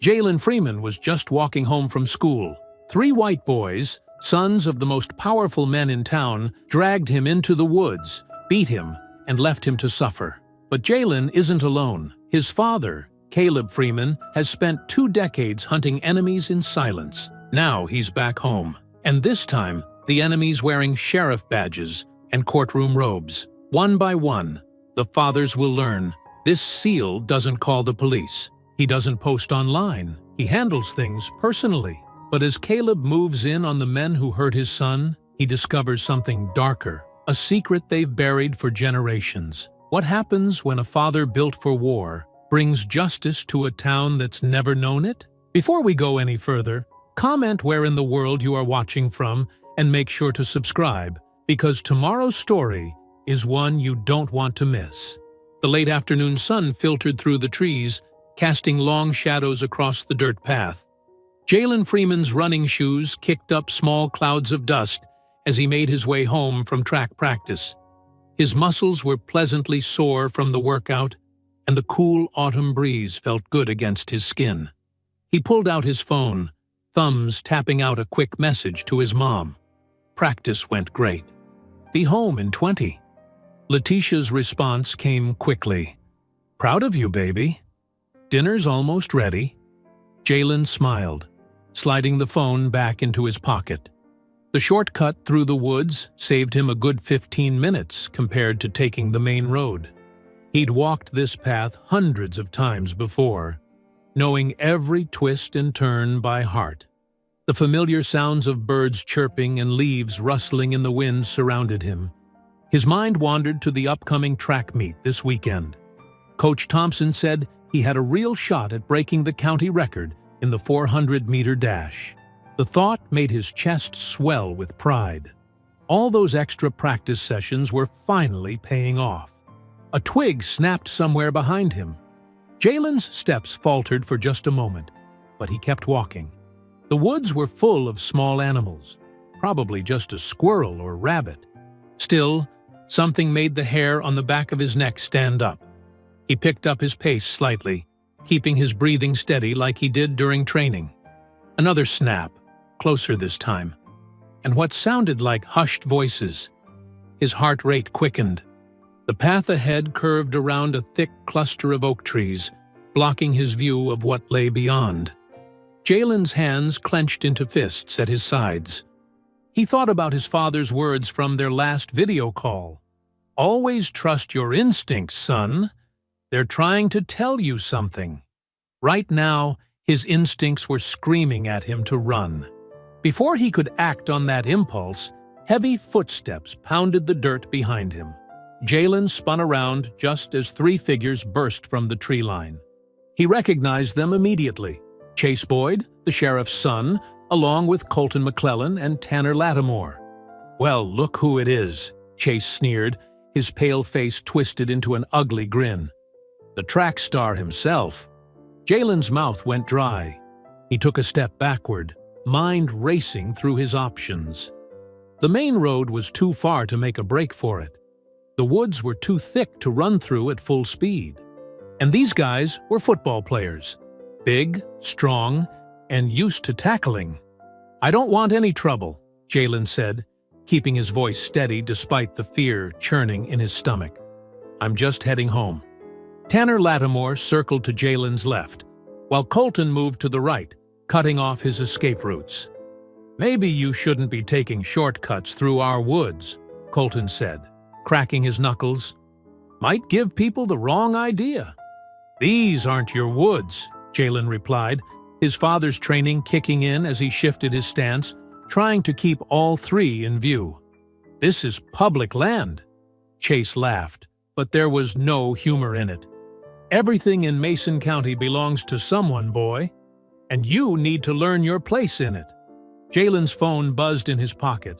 Jalen Freeman was just walking home from school. Three white boys, sons of the most powerful men in town, dragged him into the woods, beat him, and left him to suffer. But Jalen isn't alone. His father, Caleb Freeman, has spent 2 decades hunting enemies in silence. Now he's back home. And this time, the enemies wearing sheriff badges and courtroom robes. One by one, the fathers will learn this SEAL doesn't call the police. He doesn't post online. He handles things personally. But as Caleb moves in on the men who hurt his son, he discovers something darker, a secret they've buried for generations. What happens when a father built for war brings justice to a town that's never known it? Before we go any further, comment where in the world you are watching from and make sure to subscribe, because tomorrow's story is one you don't want to miss. The late afternoon sun filtered through the trees, casting long shadows across the dirt path. Jalen Freeman's running shoes kicked up small clouds of dust as he made his way home from track practice. His muscles were pleasantly sore from the workout, and the cool autumn breeze felt good against his skin. He pulled out his phone, thumbs tapping out a quick message to his mom. Practice went great. Be home in 20. Letitia's response came quickly. Proud of you, baby. Dinner's almost ready. Jalen smiled, sliding the phone back into his pocket. The shortcut through the woods saved him a good 15 minutes compared to taking the main road. He'd walked this path hundreds of times before, knowing every twist and turn by heart. The familiar sounds of birds chirping and leaves rustling in the wind surrounded him. His mind wandered to the upcoming track meet this weekend. Coach Thompson said he had a real shot at breaking the county record in the 400-meter dash. The thought made his chest swell with pride. All those extra practice sessions were finally paying off. A twig snapped somewhere behind him. Jalen's steps faltered for just a moment, but he kept walking. The woods were full of small animals, probably just a squirrel or rabbit. Still, something made the hair on the back of his neck stand up. He picked up his pace slightly, keeping his breathing steady like he did during training. Another snap, closer this time, and what sounded like hushed voices. His heart rate quickened. The path ahead curved around a thick cluster of oak trees, blocking his view of what lay beyond. Jalen's hands clenched into fists at his sides. He thought about his father's words from their last video call. Always trust your instincts, son. They're trying to tell you something. Right now, his instincts were screaming at him to run. Before he could act on that impulse, heavy footsteps pounded the dirt behind him. Jalen spun around just as 3 figures burst from the tree line. He recognized them immediately. Chase Boyd, the sheriff's son, along with Colton McClellan and Tanner Lattimore. Well, look who it is, Chase sneered, his pale face twisted into an ugly grin. The track star himself. Jalen's mouth went dry. He took a step backward, mind racing through his options. The main road was too far to make a break for it. The woods were too thick to run through at full speed. And these guys were football players. Big, strong, and used to tackling. I don't want any trouble, Jalen said, keeping his voice steady despite the fear churning in his stomach. I'm just heading home. Tanner Lattimore circled to Jalen's left, while Colton moved to the right, cutting off his escape routes. Maybe you shouldn't be taking shortcuts through our woods, Colton said, cracking his knuckles. Might give people the wrong idea. These aren't your woods, Jalen replied, his father's training kicking in as he shifted his stance, trying to keep all 3 in view. This is public land. Chase laughed, but there was no humor in it. Everything in Mason County belongs to someone, boy, and you need to learn your place in it. Jalen's phone buzzed in his pocket,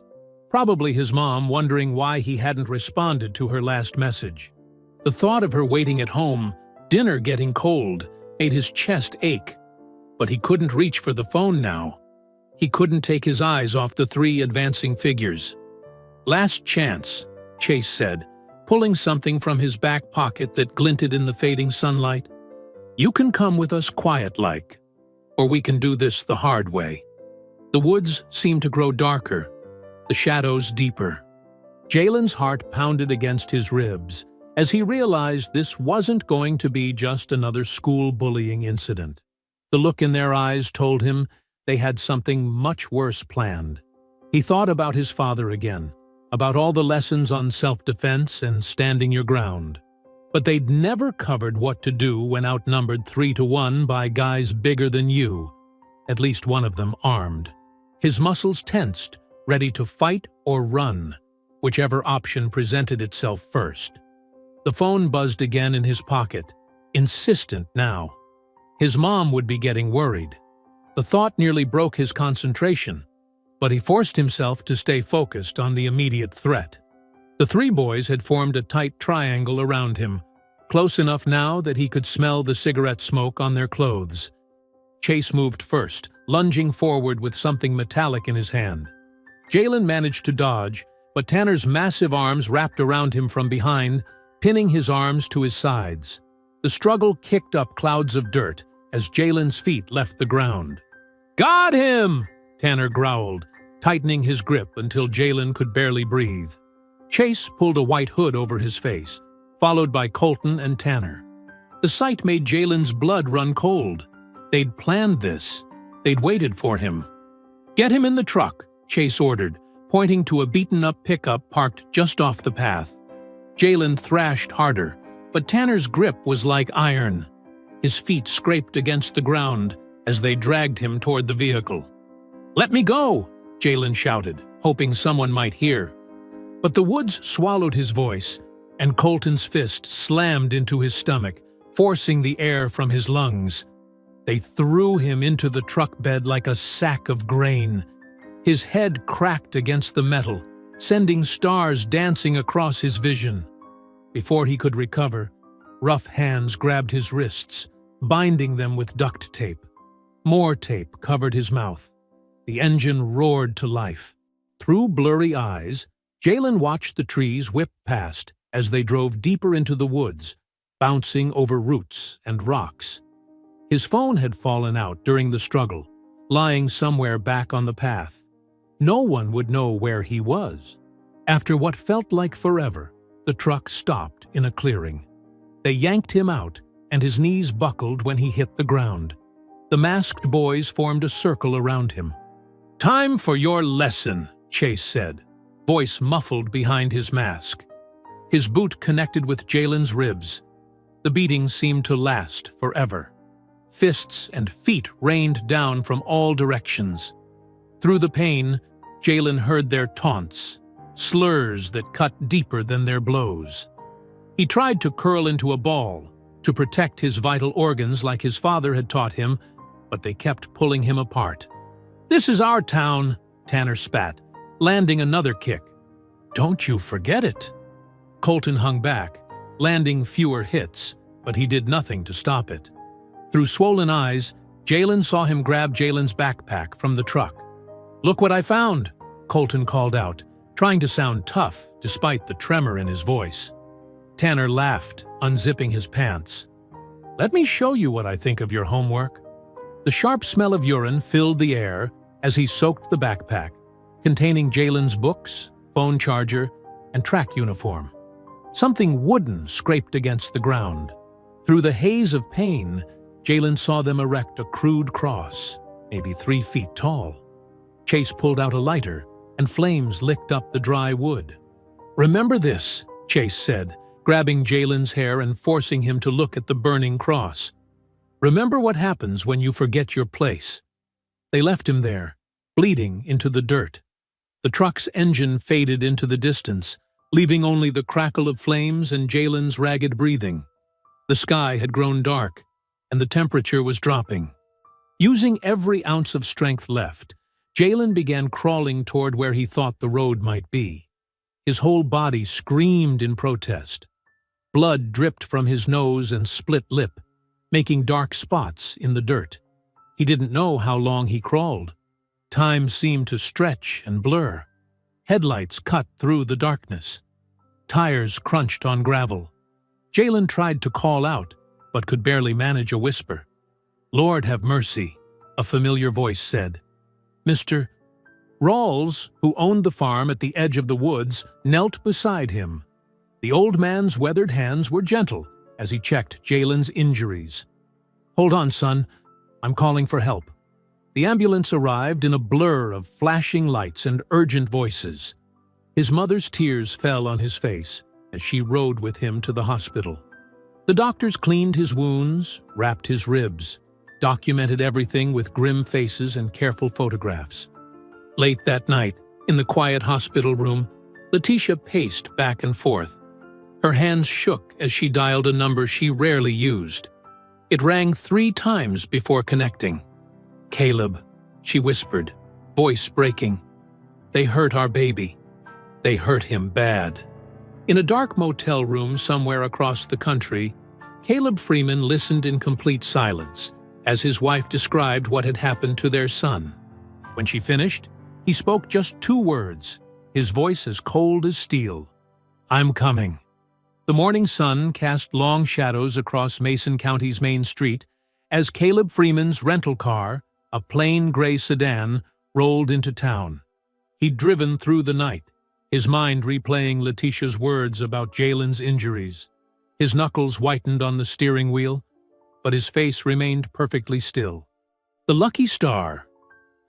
probably his mom wondering why he hadn't responded to her last message. The thought of her waiting at home, dinner getting cold, made his chest ache. But he couldn't reach for the phone now. He couldn't take his eyes off the 3 advancing figures. Last chance, Chase said, pulling something from his back pocket that glinted in the fading sunlight. You can come with us quiet-like. or we can do this the hard way. The woods seemed to grow darker, the shadows deeper. Jalen's heart pounded against his ribs as he realized this wasn't going to be just another school bullying incident. The look in their eyes told him they had something much worse planned. He thought about his father again, about all the lessons on self-defense and standing your ground. But they'd never covered what to do when outnumbered 3-1 by guys bigger than you, at least one of them armed. His muscles tensed, ready to fight or run, whichever option presented itself first. The phone buzzed again in his pocket, insistent now. His mom would be getting worried. The thought nearly broke his concentration, but he forced himself to stay focused on the immediate threat. The three boys had formed a tight triangle around him, close enough now that he could smell the cigarette smoke on their clothes. Chase moved first, lunging forward with something metallic in his hand. Jalen managed to dodge, but Tanner's massive arms wrapped around him from behind, pinning his arms to his sides. The struggle kicked up clouds of dirt as Jalen's feet left the ground. "Got him!" Tanner growled, tightening his grip until Jalen could barely breathe. Chase pulled a white hood over his face, followed by Colton and Tanner. The sight made Jalen's blood run cold. They'd planned this. They'd waited for him. "Get him in the truck," Chase ordered, pointing to a beaten-up pickup parked just off the path. Jalen thrashed harder, but Tanner's grip was like iron. His feet scraped against the ground as they dragged him toward the vehicle. "Let me go!" Jalen shouted, hoping someone might hear. But the woods swallowed his voice, and Colton's fist slammed into his stomach, forcing the air from his lungs. They threw him into the truck bed like a sack of grain. His head cracked against the metal, sending stars dancing across his vision. Before he could recover, rough hands grabbed his wrists, binding them with duct tape. More tape covered his mouth. The engine roared to life. Through blurry eyes, Jalen watched the trees whip past as they drove deeper into the woods, bouncing over roots and rocks. His phone had fallen out during the struggle, lying somewhere back on the path. No one would know where he was. After what felt like forever, the truck stopped in a clearing. They yanked him out, and his knees buckled when he hit the ground. The masked boys formed a circle around him. "Time for your lesson," Chase said, voice muffled behind his mask. His boot connected with Jalen's ribs. The beating seemed to last forever. Fists and feet rained down from all directions. Through the pain, Jalen heard their taunts, slurs that cut deeper than their blows. He tried to curl into a ball, to protect his vital organs like his father had taught him, but they kept pulling him apart. "This is our town," Tanner spat, landing another kick. "Don't you forget it." Colton hung back, landing fewer hits, but he did nothing to stop it. Through swollen eyes, Jalen saw him grab Jalen's backpack from the truck. "Look what I found," Colton called out, trying to sound tough despite the tremor in his voice. Tanner laughed, unzipping his pants. "Let me show you what I think of your homework." The sharp smell of urine filled the air as he soaked the backpack, containing Jalen's books, phone charger, and track uniform. Something wooden scraped against the ground. Through the haze of pain, Jalen saw them erect a crude cross, maybe 3 feet tall. Chase pulled out a lighter, and flames licked up the dry wood. "Remember this," Chase said, grabbing Jalen's hair and forcing him to look at the burning cross. "Remember what happens when you forget your place." They left him there, bleeding into the dirt. The truck's engine faded into the distance, leaving only the crackle of flames and Jalen's ragged breathing. The sky had grown dark, and the temperature was dropping. Using every ounce of strength left, Jalen began crawling toward where he thought the road might be. His whole body screamed in protest. Blood dripped from his nose and split lip, making dark spots in the dirt. He didn't know how long he crawled. Time seemed to stretch and blur. Headlights cut through the darkness. Tires crunched on gravel. Jalen tried to call out, but could barely manage a whisper. "Lord have mercy," A familiar voice said. Mr. Rawls, who owned the farm at the edge of the woods, knelt beside him. The old man's weathered hands were gentle as he checked Jalen's injuries. "Hold on, son. I'm calling for help." The ambulance arrived in a blur of flashing lights and urgent voices. His mother's tears fell on his face as she rode with him to the hospital. The doctors cleaned his wounds, wrapped his ribs, documented everything with grim faces and careful photographs. Late that night, in the quiet hospital room, Letitia paced back and forth. Her hands shook as she dialed a number she rarely used. It rang 3 times before connecting. "Caleb," she whispered, voice breaking. "They hurt our baby. They hurt him bad." In a dark motel room somewhere across the country, Caleb Freeman listened in complete silence as his wife described what had happened to their son. When she finished, he spoke just 2 words, his voice as cold as steel. "I'm coming." The morning sun cast long shadows across Mason County's main street as Caleb Freeman's rental car, a plain gray sedan, rolled into town. He'd driven through the night, his mind replaying Letitia's words about Jalen's injuries. His knuckles whitened on the steering wheel, but his face remained perfectly still. The Lucky Star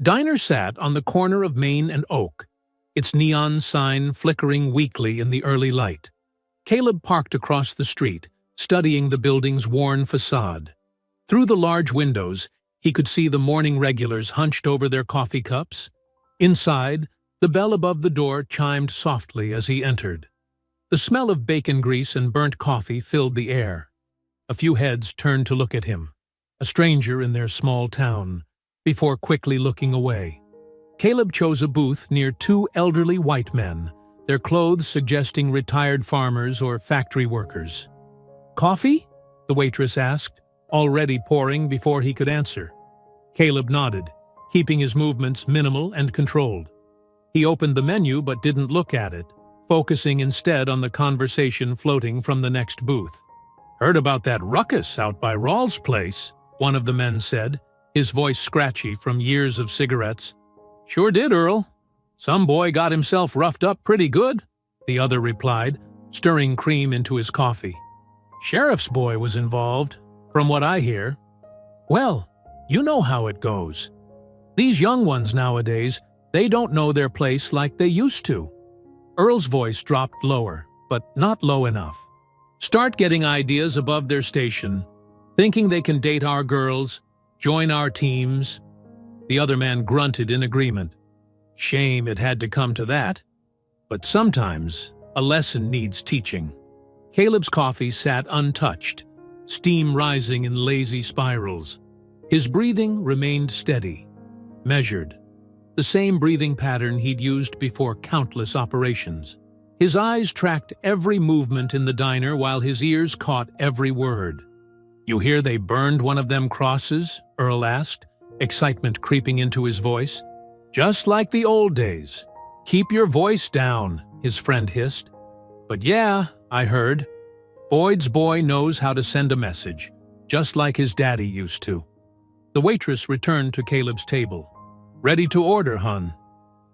Diner sat on the corner of Main and Oak, its neon sign flickering weakly in the early light. Caleb parked across the street, studying the building's worn facade. Through the large windows, he could see the morning regulars hunched over their coffee cups. Inside, the bell above the door chimed softly as he entered. The smell of bacon grease and burnt coffee filled the air. A few heads turned to look at him, a stranger in their small town, before quickly looking away. Caleb chose a booth near 2 elderly white men, their clothes suggesting retired farmers or factory workers. "Coffee?" the waitress asked, already pouring before he could answer. Caleb nodded, keeping his movements minimal and controlled. He opened the menu but didn't look at it, focusing instead on the conversation floating from the next booth. "Heard about that ruckus out by Rawls' place," one of the men said, his voice scratchy from years of cigarettes. "Sure did, Earl. Some boy got himself roughed up pretty good," the other replied, stirring cream into his coffee. "Sheriff's boy was involved, from what I hear." "Well, you know how it goes. These young ones nowadays, they don't know their place like they used to." Earl's voice dropped lower, but not low enough. "Start getting ideas above their station, thinking they can date our girls, join our teams." The other man grunted in agreement. Shame it had to come to that. But sometimes a lesson needs teaching. Caleb's coffee sat untouched, steam rising in lazy spirals. His breathing remained steady, measured, the same breathing pattern he'd used before countless operations. His eyes tracked every movement in the diner while his ears caught every word. "You hear they burned one of them crosses?" Earl asked, excitement creeping into his voice. "Just like the old days." "Keep your voice down," his friend hissed. "But yeah, I heard. Boyd's boy knows how to send a message, just like his daddy used to." The waitress returned to Caleb's table. "Ready to order, hun?"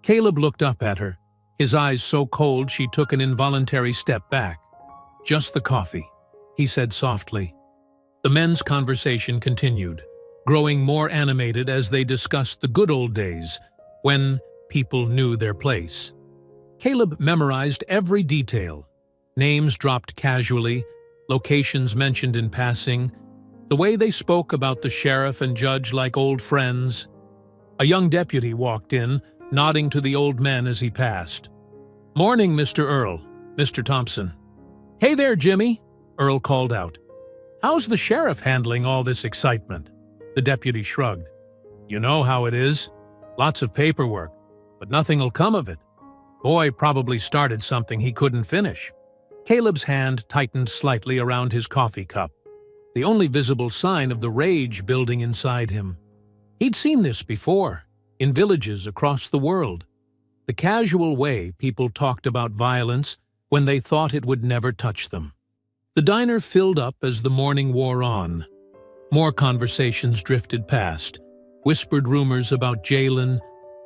Caleb looked up at her, his eyes so cold she took an involuntary step back. "Just the coffee," he said softly. The men's conversation continued, growing more animated as they discussed the good old days, when people knew their place. Caleb memorized every detail. Names dropped casually, locations mentioned in passing, the way they spoke about the sheriff and judge like old friends. A young deputy walked in, nodding to the old men as he passed. "Morning, Mr. Earl, Mr. Thompson." "Hey there, Jimmy," Earl called out. "How's the sheriff handling all this excitement?" The deputy shrugged. "You know how it is. Lots of paperwork, but nothing'll come of it. Boy probably started something he couldn't finish." Caleb's hand tightened slightly around his coffee cup, the only visible sign of the rage building inside him. He'd seen this before, in villages across the world. The casual way people talked about violence when they thought it would never touch them. The diner filled up as the morning wore on. More conversations drifted past, whispered rumors about Jalen,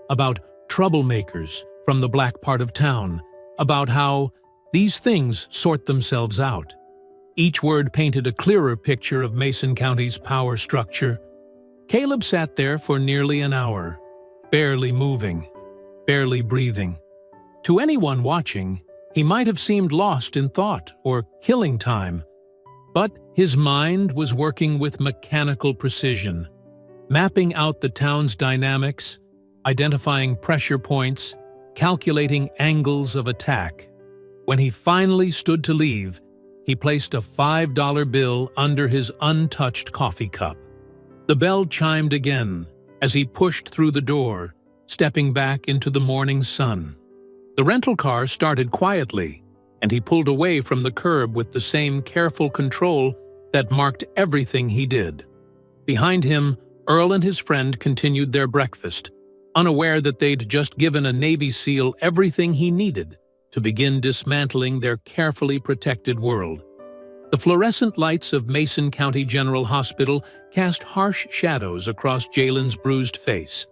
about troublemakers from the black part of town, about how these things sort themselves out. Each word painted a clearer picture of Mason County's power structure. Caleb sat there for nearly an hour, barely moving, barely breathing. To anyone watching, he might have seemed lost in thought or killing time. But his mind was working with mechanical precision, mapping out the town's dynamics, identifying pressure points, calculating angles of attack. When he finally stood to leave, he placed a $5 bill under his untouched coffee cup. The bell chimed again as he pushed through the door, stepping back into the morning sun. The rental car started quietly, and he pulled away from the curb with the same careful control that marked everything he did. Behind him, Earl and his friend continued their breakfast, unaware that they'd just given a Navy SEAL everything he needed to begin dismantling their carefully protected world. The fluorescent lights of Mason County General Hospital cast harsh shadows across Jalen's bruised face.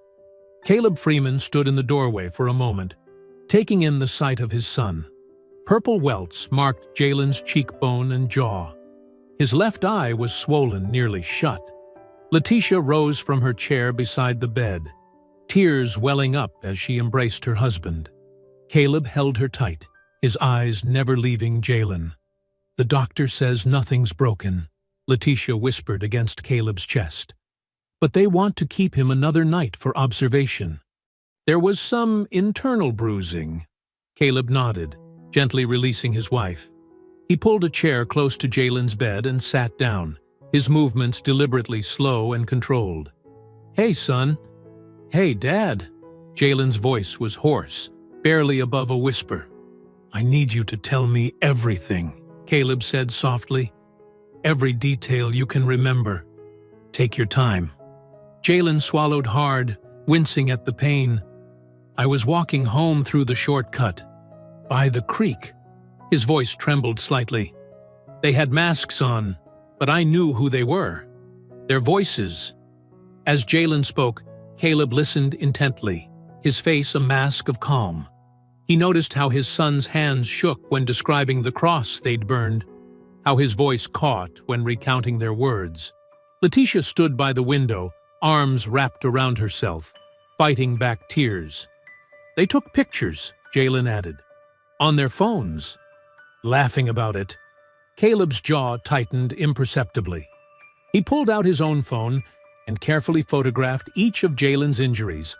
Caleb Freeman stood in the doorway for a moment, taking in the sight of his son. Purple welts marked Jalen's cheekbone and jaw. His left eye was swollen nearly shut. Letitia rose from her chair beside the bed, tears welling up as she embraced her husband. Caleb held her tight, his eyes never leaving Jalen. "The doctor says nothing's broken," Letitia whispered against Caleb's chest. "But they want to keep him another night for observation." There was some internal bruising. Caleb nodded, gently releasing his wife. He pulled a chair close to Jalen's bed and sat down, his movements deliberately slow and controlled. "Hey, son." "Hey, Dad." Jalen's voice was hoarse, barely above a whisper. "I need you to tell me everything," Caleb said softly. "Every detail you can remember. Take your time." Jalen swallowed hard, wincing at the pain. "I was walking home through the shortcut, by the creek." His voice trembled slightly. "They had masks on, but I knew who they were. Their voices." As Jalen spoke, Caleb listened intently, his face a mask of calm. He noticed how his son's hands shook when describing the cross they'd burned, how his voice caught when recounting their words. Letitia stood by the window, arms wrapped around herself, fighting back tears. "They took pictures," Jalen added, "on their phones." Laughing about it, Caleb's jaw tightened imperceptibly. He pulled out his own phone and carefully photographed each of Jalen's injuries,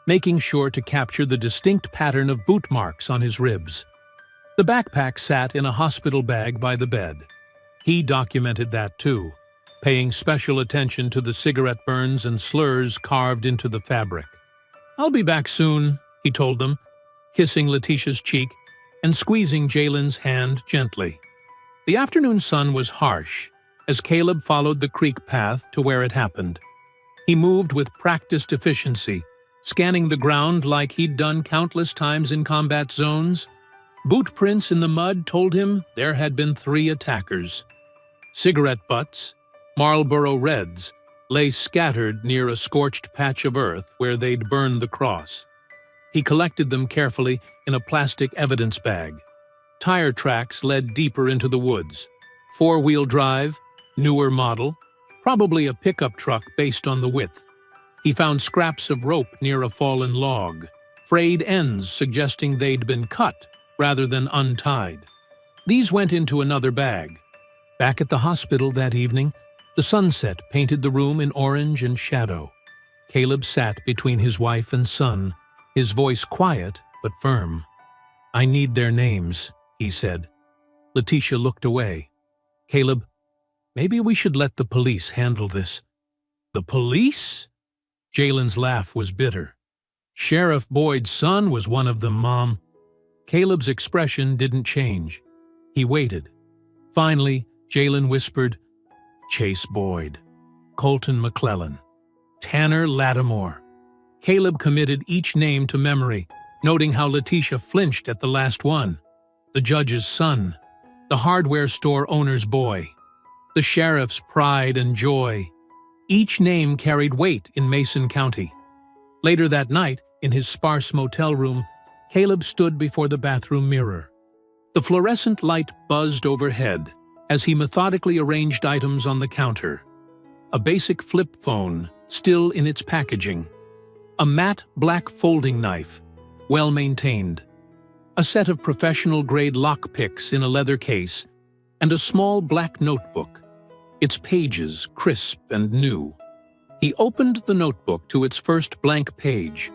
making sure to capture the distinct pattern of boot marks on his ribs. The backpack sat in a hospital bag by the bed. He documented that too, paying special attention to the cigarette burns and slurs carved into the fabric. "I'll be back soon," he told them, kissing Letitia's cheek and squeezing Jalen's hand gently. The afternoon sun was harsh as Caleb followed the creek path to where it happened. He moved with practiced efficiency, scanning the ground like he'd done countless times in combat zones. Boot prints in the mud told him there had been 3 attackers. Cigarette butts, Marlboro Reds, lay scattered near a scorched patch of earth where they'd burned the cross. He collected them carefully in a plastic evidence bag. Tire tracks led deeper into the woods. 4-wheel drive, newer model, probably a pickup truck based on the width. He found scraps of rope near a fallen log, frayed ends suggesting they'd been cut rather than untied. These went into another bag. Back at the hospital that evening, the sunset painted the room in orange and shadow. Caleb sat between his wife and son, his voice quiet but firm. "I need their names," he said. Letitia looked away. "Caleb, maybe we should let the police handle this." "The police?" Jalen's laugh was bitter. "Sheriff Boyd's son was one of them, Mom." Caleb's expression didn't change. He waited. Finally, Jalen whispered, "Chase Boyd, Colton McClellan, Tanner Lattimore." Caleb committed each name to memory, noting how Letitia flinched at the last one. The judge's son, the hardware store owner's boy, the sheriff's pride and joy. Each name carried weight in Mason County. Later that night, in his sparse motel room, Caleb stood before the bathroom mirror. The fluorescent light buzzed overhead as he methodically arranged items on the counter. A basic flip phone, still in its packaging. A matte black folding knife, well maintained. A set of professional-grade lockpicks in a leather case, and a small black notebook, its pages crisp and new. He opened the notebook to its first blank page.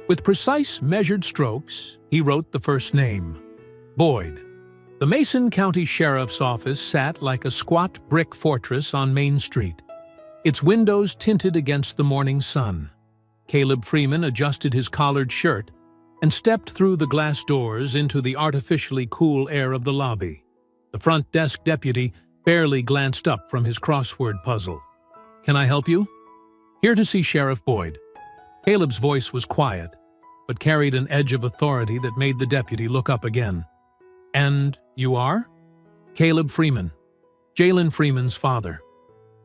With precise, measured strokes, he wrote the first name, Boyd. The Mason County Sheriff's Office sat like a squat brick fortress on Main Street, its windows tinted against the morning sun. Caleb Freeman adjusted his collared shirt and stepped through the glass doors into the artificially cool air of the lobby. The front desk deputy barely glanced up from his crossword puzzle. "Can I help you?" "Here to see Sheriff Boyd." Caleb's voice was quiet, but carried an edge of authority that made the deputy look up again. "And you are?" "Caleb Freeman, Jalen Freeman's father."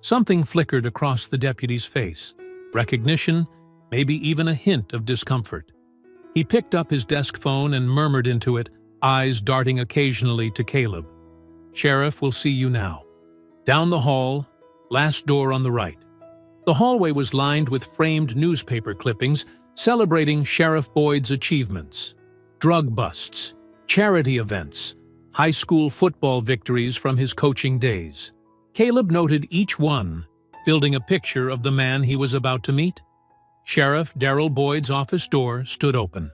Something flickered across the deputy's face. Recognition, maybe even a hint of discomfort. He picked up his desk phone and murmured into it, eyes darting occasionally to Caleb. "Sheriff will see you now." Down the hall, last door on the right. The hallway was lined with framed newspaper clippings celebrating Sheriff Boyd's achievements. Drug busts, charity events, high school football victories from his coaching days. Caleb noted each one, building a picture of the man he was about to meet. Sheriff Darrell Boyd's office door stood open.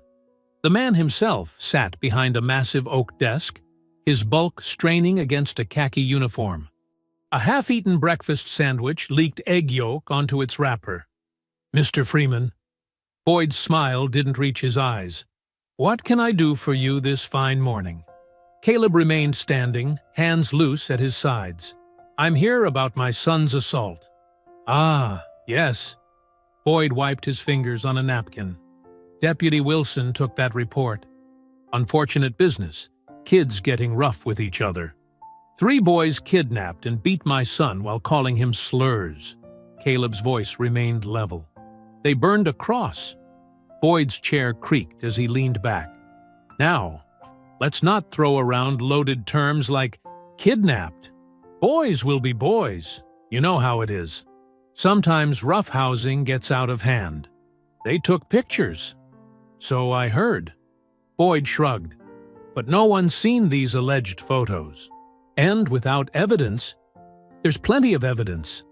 The man himself sat behind a massive oak desk, his bulk straining against a khaki uniform. A half-eaten breakfast sandwich leaked egg yolk onto its wrapper. "Mr. Freeman." Boyd's smile didn't reach his eyes. "What can I do for you this fine morning?" Caleb remained standing, hands loose at his sides. "I'm here about my son's assault." "Ah, yes." Boyd wiped his fingers on a napkin. "Deputy Wilson took that report. Unfortunate business, kids getting rough with each other. 3 boys kidnapped and beat my son while calling him slurs." Caleb's voice remained level. "They burned a cross." Boyd's chair creaked as he leaned back. "Now, let's not throw around loaded terms like kidnapped. Boys will be boys. You know how it is. Sometimes roughhousing gets out of hand. They took pictures." "So I heard." Boyd shrugged. "But no one's seen these alleged photos. And without evidence, there's plenty of evidence."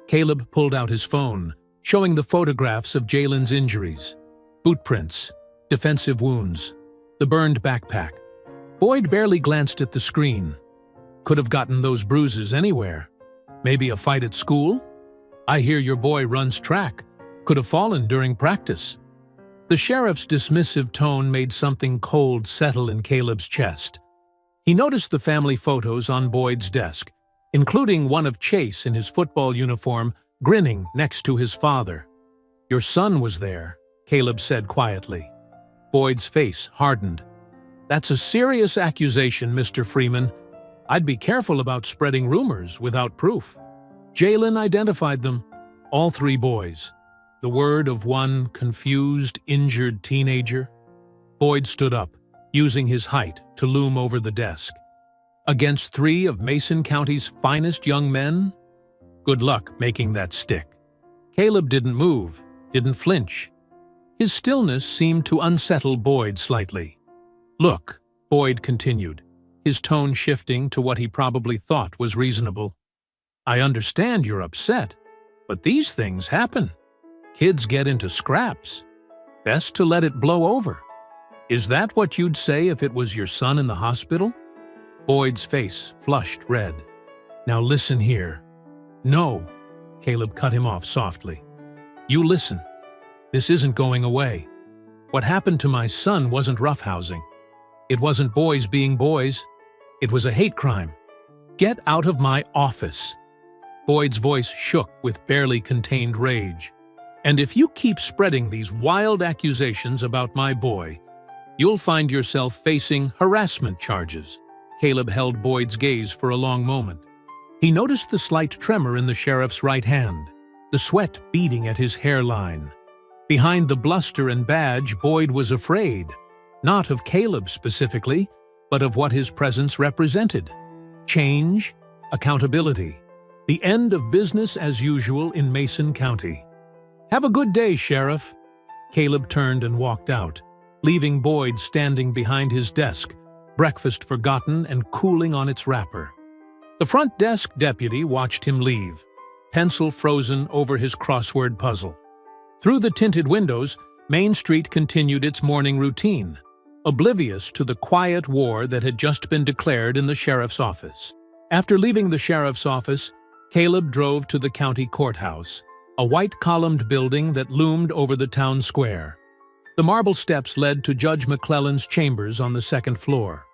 Caleb pulled out his phone, showing the photographs of Jalen's injuries. Boot prints, defensive wounds, the burned backpack. Boyd barely glanced at the screen. Could have gotten those bruises anywhere. Maybe a fight at school? "I hear your boy runs track. Could have fallen during practice." The sheriff's dismissive tone made something cold settle in Caleb's chest. He noticed the family photos on Boyd's desk, including one of Chase in his football uniform, grinning next to his father. "Your son was there," Caleb said quietly. Boyd's face hardened. "That's a serious accusation, Mr. Freeman. I'd be careful about spreading rumors without proof." Jalen identified them, all 3 boys. The word of one confused, injured teenager. Boyd stood up, using his height to loom over the desk. "Against 3 of Mason County's finest young men? Good luck making that stick." Caleb didn't move, didn't flinch. His stillness seemed to unsettle Boyd slightly. "Look," Boyd continued, his tone shifting to what he probably thought was reasonable. "I understand you're upset, but these things happen. Kids get into scraps. Best to let it blow over. Is that what you'd say if it was your son in the hospital?" Boyd's face flushed red. "Now listen here." "No," Caleb cut him off softly. "You listen. This isn't going away. What happened to my son wasn't roughhousing. It wasn't boys being boys. It was a hate crime. Get out of my office." Boyd's voice shook with barely contained rage. "And if you keep spreading these wild accusations about my boy, you'll find yourself facing harassment charges." Caleb held Boyd's gaze for a long moment. He noticed the slight tremor in the sheriff's right hand, the sweat beading at his hairline. Behind the bluster and badge, Boyd was afraid, not of Caleb specifically, but of what his presence represented. Change, accountability, the end of business as usual in Mason County. "Have a good day, Sheriff." Caleb turned and walked out, leaving Boyd standing behind his desk, breakfast forgotten and cooling on its wrapper. The front desk deputy watched him leave, pencil frozen over his crossword puzzle. Through the tinted windows, Main Street continued its morning routine, oblivious to the quiet war that had just been declared in the sheriff's office. After leaving the sheriff's office, Caleb drove to the county courthouse, a white-columned building that loomed over the town square. The marble steps led to Judge McClellan's chambers on the second floor.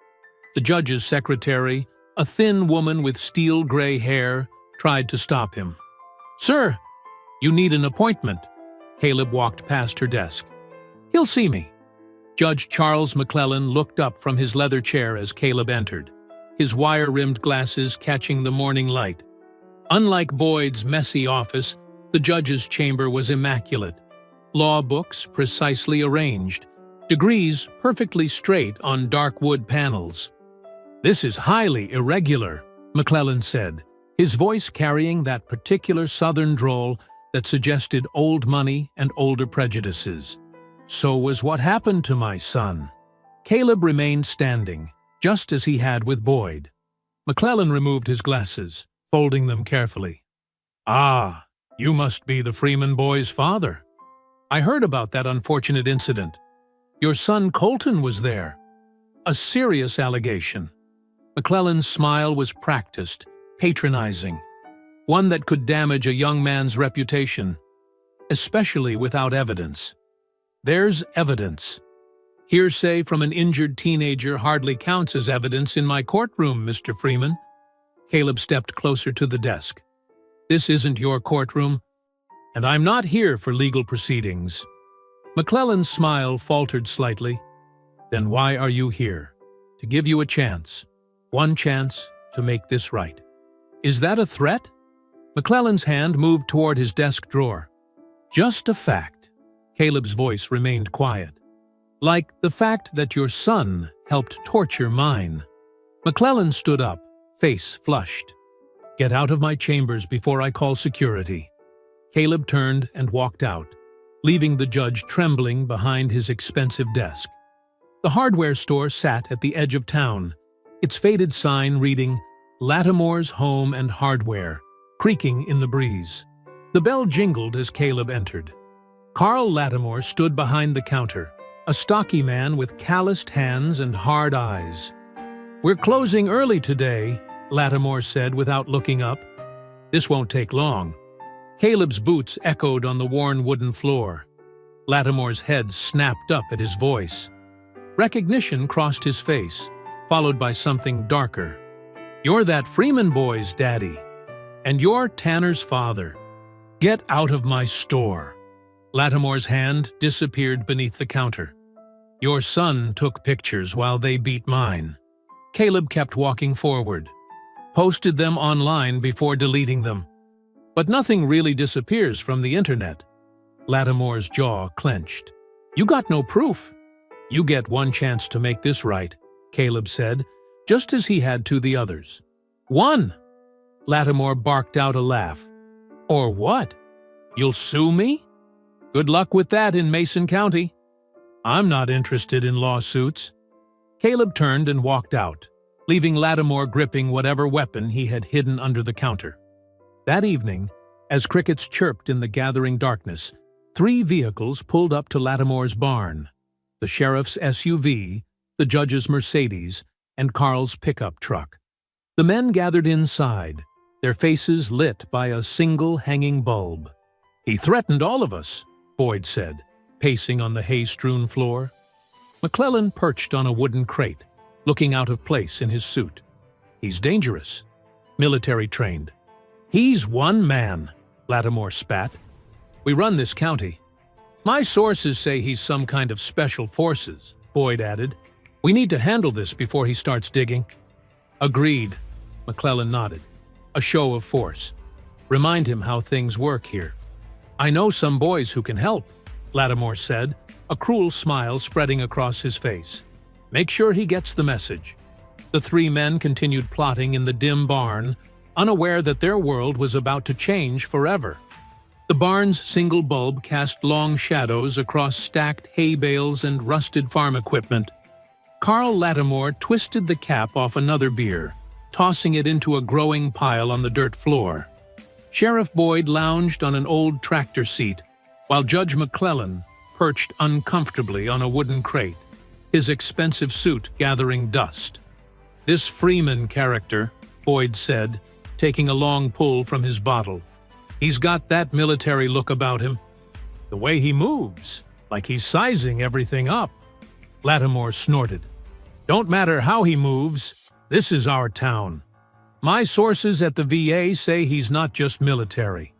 The judge's secretary, a thin woman with steel-gray hair, tried to stop him. "Sir, you need an appointment." Caleb walked past her desk. "He'll see me." Judge Charles McClellan looked up from his leather chair as Caleb entered, his wire-rimmed glasses catching the morning light. Unlike Boyd's messy office, the judge's chamber was immaculate. Law books precisely arranged, degrees perfectly straight on dark wood panels. "This is highly irregular," McClellan said, his voice carrying that particular southern drawl that suggested old money and older prejudices. "So was what happened to my son." Caleb remained standing, just as he had with Boyd. McClellan removed his glasses, folding them carefully. "Ah, you must be the Freeman boy's father. I heard about that unfortunate incident. Your son Colton was there. A serious allegation." McClellan's smile was practiced, patronizing, one that could damage a young man's reputation, especially without evidence. "There's evidence. Hearsay from an injured teenager hardly counts as evidence in my courtroom, Mr. Freeman." Caleb stepped closer to the desk. "This isn't your courtroom, and I'm not here for legal proceedings." McClellan's smile faltered slightly. "Then why are you here? To give you a chance. One chance to make this right." "Is that a threat?" McClellan's hand moved toward his desk drawer. "Just a fact." Caleb's voice remained quiet. "Like the fact that your son helped torture mine." McClellan stood up, face flushed. "Get out of my chambers before I call security." Caleb turned and walked out, leaving the judge trembling behind his expensive desk. The hardware store sat at the edge of town, its faded sign reading, "Lattimore's Home and Hardware," creaking in the breeze. The bell jingled as Caleb entered. Carl Lattimore stood behind the counter, a stocky man with calloused hands and hard eyes. "We're closing early today," Lattimore said without looking up. "This won't take long." Caleb's boots echoed on the worn wooden floor. Lattimore's head snapped up at his voice. Recognition crossed his face, followed by something darker. "You're that Freeman boy's daddy. And you're Tanner's father. Get out of my store." Lattimore's hand disappeared beneath the counter. "Your son took pictures while they beat mine." Caleb kept walking forward. "Posted them online before deleting them. But nothing really disappears from the internet." Lattimore's jaw clenched. "You got no proof." "You get one chance to make this right," Caleb said, just as he had to the others. "One!" Lattimore barked out a laugh. "Or what? You'll sue me? Good luck with that in Mason County. I'm not interested in lawsuits." Caleb turned and walked out, leaving Lattimore gripping whatever weapon he had hidden under the counter. That evening, as crickets chirped in the gathering darkness, 3 vehicles pulled up to Lattimore's barn: the sheriff's SUV, the judge's Mercedes, and Carl's pickup truck. The men gathered inside, their faces lit by a single hanging bulb. "He threatened all of us," Boyd said, pacing on the hay-strewn floor. McClellan perched on a wooden crate, looking out of place in his suit. "He's dangerous. Military-trained." "He's one man," Lattimore spat. "We run this county." "My sources say he's some kind of special forces," Boyd added. "We need to handle this before he starts digging." "Agreed," McClellan nodded. "A show of force. Remind him how things work here." I know some boys who can help, Lattimore said, a cruel smile spreading across his face. Make sure he gets the message. The three men continued plotting in the dim barn, unaware that their world was about to change forever. The barn's single bulb cast long shadows across stacked hay bales and rusted farm equipment. Carl Lattimore twisted the cap off another beer, tossing it into a growing pile on the dirt floor. Sheriff Boyd lounged on an old tractor seat, while Judge McClellan perched uncomfortably on a wooden crate, his expensive suit gathering dust. This Freeman character, Boyd said, taking a long pull from his bottle. He's got that military look about him. The way he moves, like he's sizing everything up. Lattimore snorted. Don't matter how he moves, this is our town. My sources at the VA say he's not just military.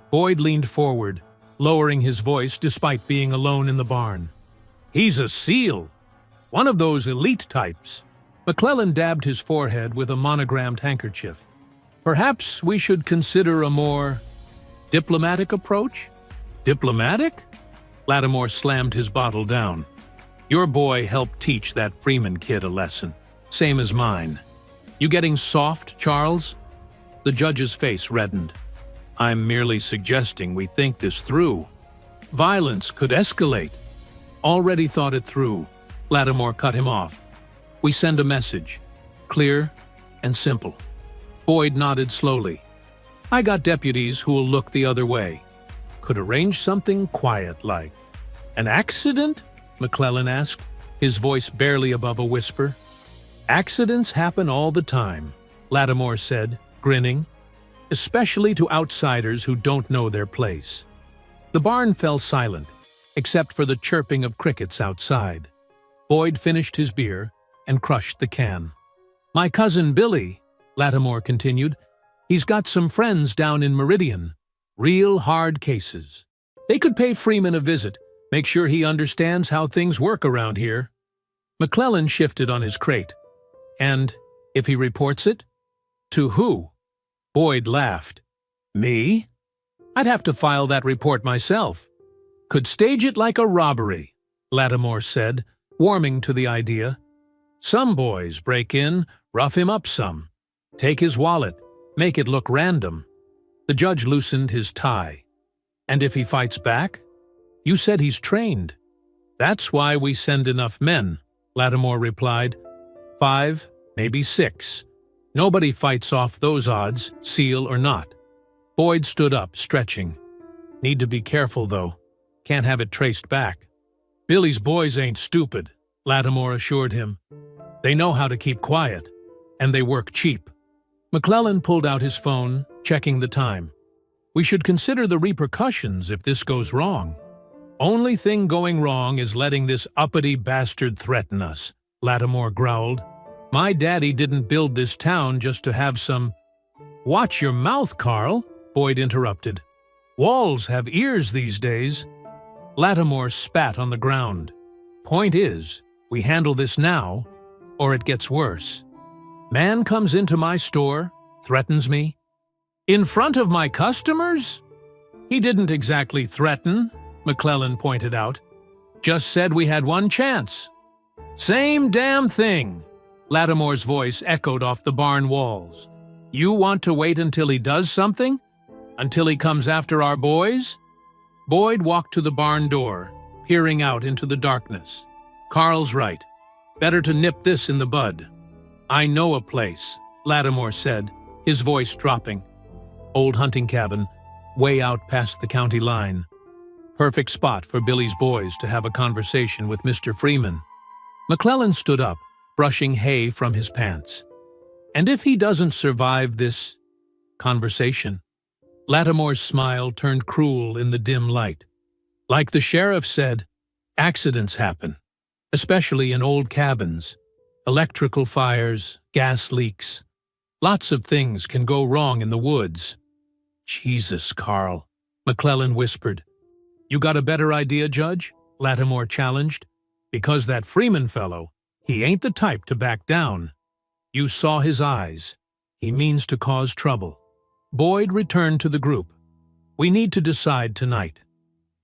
Boyd leaned forward, lowering his voice despite being alone in the barn. He's a SEAL, one of those elite types. McClellan dabbed his forehead with a monogrammed handkerchief. Perhaps we should consider a more diplomatic approach? Diplomatic? Lattimore slammed his bottle down. Your boy helped teach that Freeman kid a lesson, same as mine. You getting soft, Charles? The judge's face reddened. I'm merely suggesting we think this through. Violence could escalate. Already thought it through. Lattimore cut him off. We send a message. Clear and simple. Boyd nodded slowly. I got deputies who'll look the other way. Could arrange something quiet like. An accident? McClellan asked, his voice barely above a whisper. Accidents happen all the time, Lattimore said, grinning, especially to outsiders who don't know their place. The barn fell silent, except for the chirping of crickets outside. Boyd finished his beer and crushed the can. My cousin Billy, Lattimore continued, he's got some friends down in Meridian. Real hard cases. They could pay Freeman a visit, make sure he understands how things work around here. McClellan shifted on his crate. And if he reports it? To who? Boyd laughed. Me? I'd have to file that report myself. Could stage it like a robbery, Lattimore said, warming to the idea. Some boys break in, rough him up some. Take his wallet, make it look random. The judge loosened his tie. And if he fights back? You said he's trained. That's why we send enough men, Lattimore replied. 5, maybe 6. Nobody fights off those odds, SEAL or not. Boyd stood up, stretching. Need to be careful, though. Can't have it traced back. Billy's boys ain't stupid, Lattimore assured him. They know how to keep quiet, and they work cheap. McClellan pulled out his phone, checking the time. We should consider the repercussions if this goes wrong. Only thing going wrong is letting this uppity bastard threaten us, Lattimore growled. My daddy didn't build this town just to have some— Watch your mouth, Carl, Boyd interrupted. Walls have ears these days. Lattimore spat on the ground. Point is, we handle this now, or it gets worse. Man comes into my store, threatens me. In front of my customers? He didn't exactly threaten, McClellan pointed out. Just said we had one chance. Same damn thing, Lattimore's voice echoed off the barn walls. You want to wait until he does something? Until he comes after our boys? Boyd walked to the barn door, peering out into the darkness. Carl's right. Better to nip this in the bud. I know a place, Lattimore said, his voice dropping. Old hunting cabin, way out past the county line. Perfect spot for Billy's boys to have a conversation with Mr. Freeman. McClellan stood up, brushing hay from his pants. And if he doesn't survive this conversation? Lattimore's smile turned cruel in the dim light. Like the sheriff said, accidents happen, especially in old cabins. Electrical fires, gas leaks. Lots of things can go wrong in the woods. Jesus, Carl, McClellan whispered. You got a better idea, Judge? Lattimore challenged. Because that Freeman fellow, he ain't the type to back down. You saw his eyes. He means to cause trouble. Boyd returned to the group. We need to decide tonight.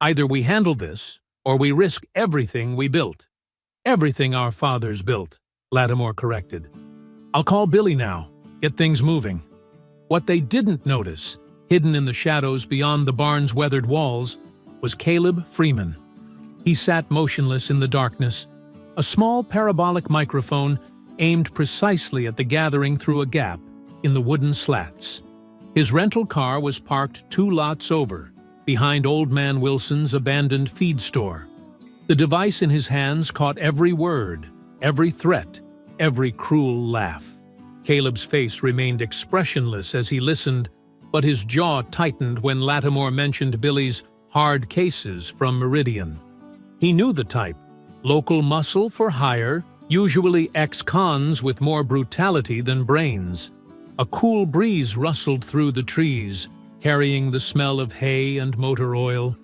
Either we handle this, or we risk everything we built. Everything our fathers built, Lattimore corrected. I'll call Billy now, get things moving. What they didn't notice, hidden in the shadows beyond the barn's weathered walls, was Caleb Freeman. He sat motionless in the darkness, a small parabolic microphone aimed precisely at the gathering through a gap in the wooden slats. His rental car was parked 2 lots over, behind Old Man Wilson's abandoned feed store. The device in his hands caught every word, every threat, every cruel laugh. Caleb's face remained expressionless as he listened, but his jaw tightened when Lattimore mentioned Billy's hard cases from Meridian. He knew the type, local muscle for hire, usually ex-cons with more brutality than brains. A cool breeze rustled through the trees, carrying the smell of hay and motor oil.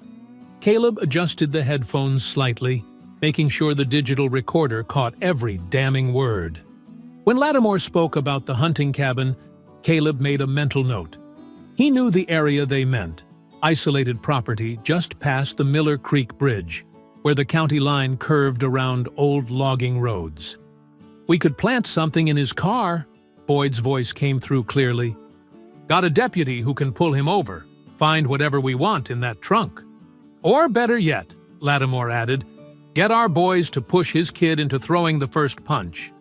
Caleb adjusted the headphones slightly, making sure the digital recorder caught every damning word. When Lattimore spoke about the hunting cabin, Caleb made a mental note. He knew the area they meant, isolated property just past the Miller Creek Bridge, where the county line curved around old logging roads. "We could plant something in his car," Boyd's voice came through clearly. "Got a deputy who can pull him over, find whatever we want in that trunk. Or better yet," Lattimore added, "get our boys to push his kid into throwing the first punch.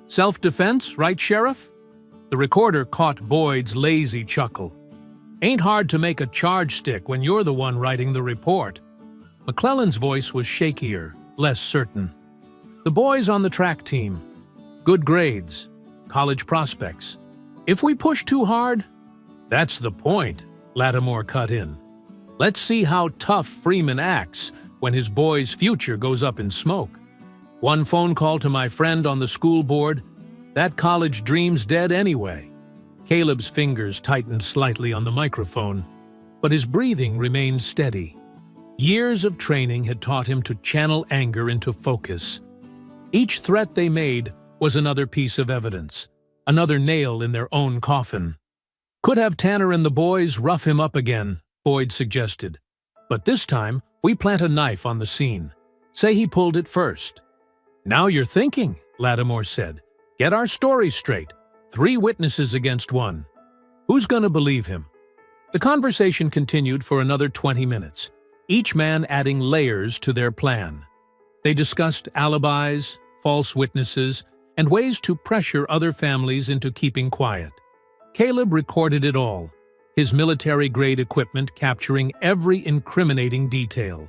Self-defense, right, Sheriff?" The recorder caught Boyd's lazy chuckle. "Ain't hard to make a charge stick when you're the one writing the report." McClellan's voice was shakier, less certain. "The boys on the track team. Good grades. College prospects. If we push too hard?" "That's the point," Lattimore cut in. "Let's see how tough Freeman acts when his boy's future goes up in smoke. One phone call to my friend on the school board, that college dream's dead anyway." Caleb's fingers tightened slightly on the microphone, but his breathing remained steady. Years of training had taught him to channel anger into focus. Each threat they made was another piece of evidence, another nail in their own coffin. "Could have Tanner and the boys rough him up again," Boyd suggested. "But this time, we plant a knife on the scene. Say he pulled it first." "Now you're thinking," Lattimore said. "Get our story straight. 3 witnesses against 1. Who's gonna believe him?" The conversation continued for another 20 minutes, each man adding layers to their plan. They discussed alibis, false witnesses, and ways to pressure other families into keeping quiet. Caleb recorded it all, his military-grade equipment capturing every incriminating detail.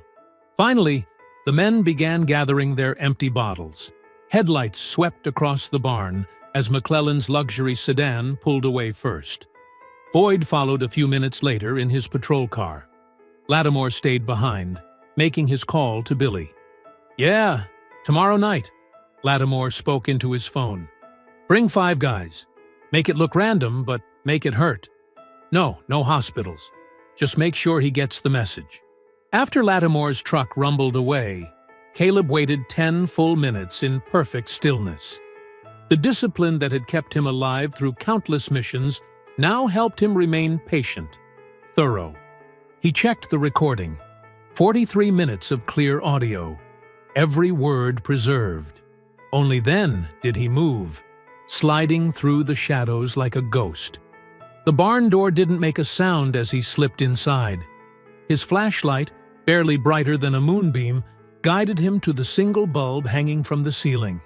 Finally, the men began gathering their empty bottles. Headlights swept across the barn as McClellan's luxury sedan pulled away first. Boyd followed a few minutes later in his patrol car. Lattimore stayed behind, making his call to Billy. "Yeah, tomorrow night," Lattimore spoke into his phone. "Bring 5 guys. Make it look random, but make it hurt. No hospitals. Just make sure he gets the message." After Lattimore's truck rumbled away, Caleb waited 10 full minutes in perfect stillness. The discipline that had kept him alive through countless missions now helped him remain patient, thorough. He checked the recording. 43 minutes of clear audio, every word preserved. Only then did he move, sliding through the shadows like a ghost. The barn door didn't make a sound as he slipped inside. His flashlight, barely brighter than a moonbeam, guided him to the single bulb hanging from the ceiling.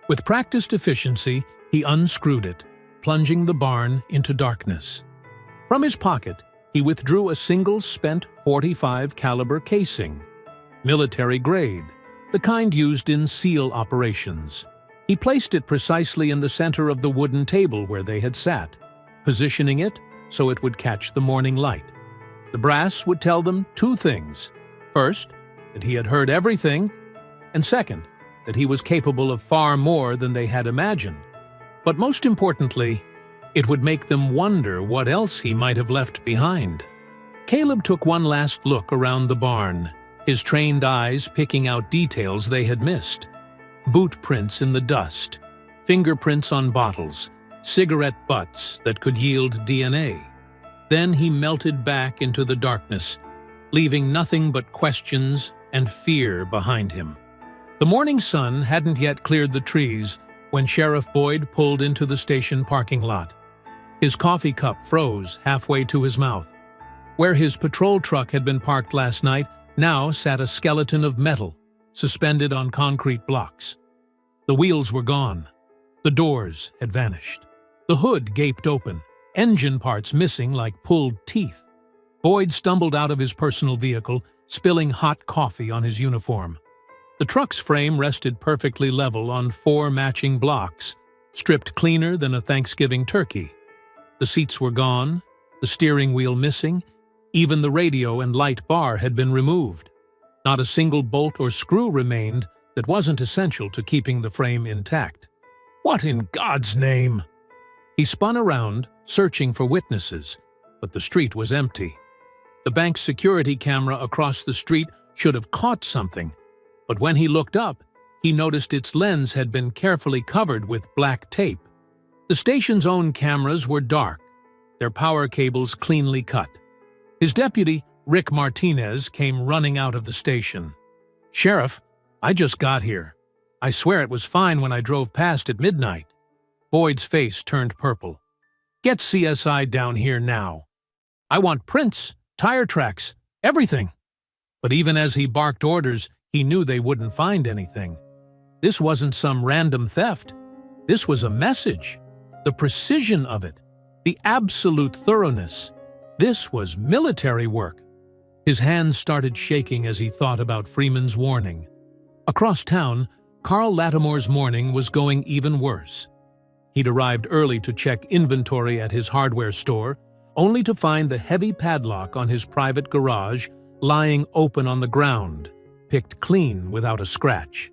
With practiced efficiency, he unscrewed it, plunging the barn into darkness. From his pocket, he withdrew a single spent .45 caliber casing, military grade, the kind used in SEAL operations. He placed it precisely in the center of the wooden table where they had sat, positioning it so it would catch the morning light. The brass would tell them 2 things. First, that he had heard everything, and second, that he was capable of far more than they had imagined. But most importantly, it would make them wonder what else he might have left behind. Caleb took one last look around the barn, his trained eyes picking out details they had missed. Boot prints in the dust, fingerprints on bottles, cigarette butts that could yield DNA. Then he melted back into the darkness, leaving nothing but questions and fear behind him. The morning sun hadn't yet cleared the trees when Sheriff Boyd pulled into the station parking lot. His coffee cup froze halfway to his mouth. Where his patrol truck had been parked last night now sat a skeleton of metal, suspended on concrete blocks. The wheels were gone. The doors had vanished. The hood gaped open, engine parts missing like pulled teeth. Boyd stumbled out of his personal vehicle, spilling hot coffee on his uniform. The truck's frame rested perfectly level on 4 matching blocks, stripped cleaner than a Thanksgiving turkey. The seats were gone, the steering wheel missing, even the radio and light bar had been removed. Not a single bolt or screw remained that wasn't essential to keeping the frame intact. What in God's name? He spun around, searching for witnesses, but the street was empty. The bank's security camera across the street should have caught something, but when he looked up, he noticed its lens had been carefully covered with black tape. The station's own cameras were dark, their power cables cleanly cut. His deputy, Rick Martinez, came running out of the station. "Sheriff, I just got here. I swear it was fine when I drove past at midnight." Boyd's face turned purple. "Get CSI down here now. I want prints, tire tracks, everything." But even as he barked orders, he knew they wouldn't find anything. This wasn't some random theft. This was a message. The precision of it, the absolute thoroughness. This was military work. His hands started shaking as he thought about Freeman's warning. Across town, Carl Lattimore's morning was going even worse. He'd arrived early to check inventory at his hardware store, only to find the heavy padlock on his private garage lying open on the ground, picked clean without a scratch.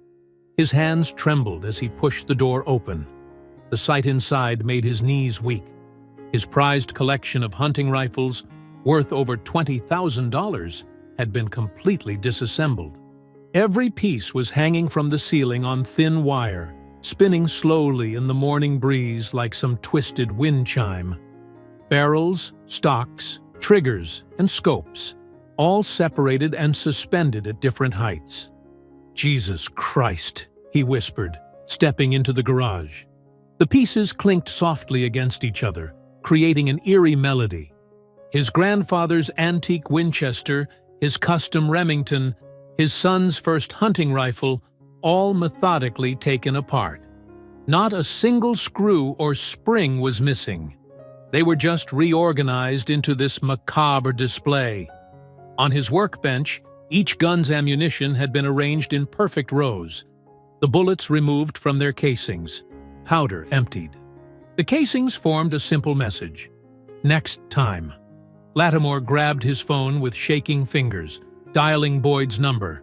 His hands trembled as he pushed the door open. The sight inside made his knees weak. His prized collection of hunting rifles, worth over $20,000, had been completely disassembled. Every piece was hanging from the ceiling on thin wire, spinning slowly in the morning breeze like some twisted wind chime. Barrels, stocks, triggers, and scopes, all separated and suspended at different heights. "Jesus Christ," he whispered, stepping into the garage. The pieces clinked softly against each other, creating an eerie melody. His grandfather's antique Winchester, his custom Remington, his son's first hunting rifle, all methodically taken apart. Not a single screw or spring was missing. They were just reorganized into this macabre display. On his workbench, each gun's ammunition had been arranged in perfect rows, the bullets removed from their casings, powder emptied. The casings formed a simple message: "Next time." Lattimore grabbed his phone with shaking fingers, dialing Boyd's number.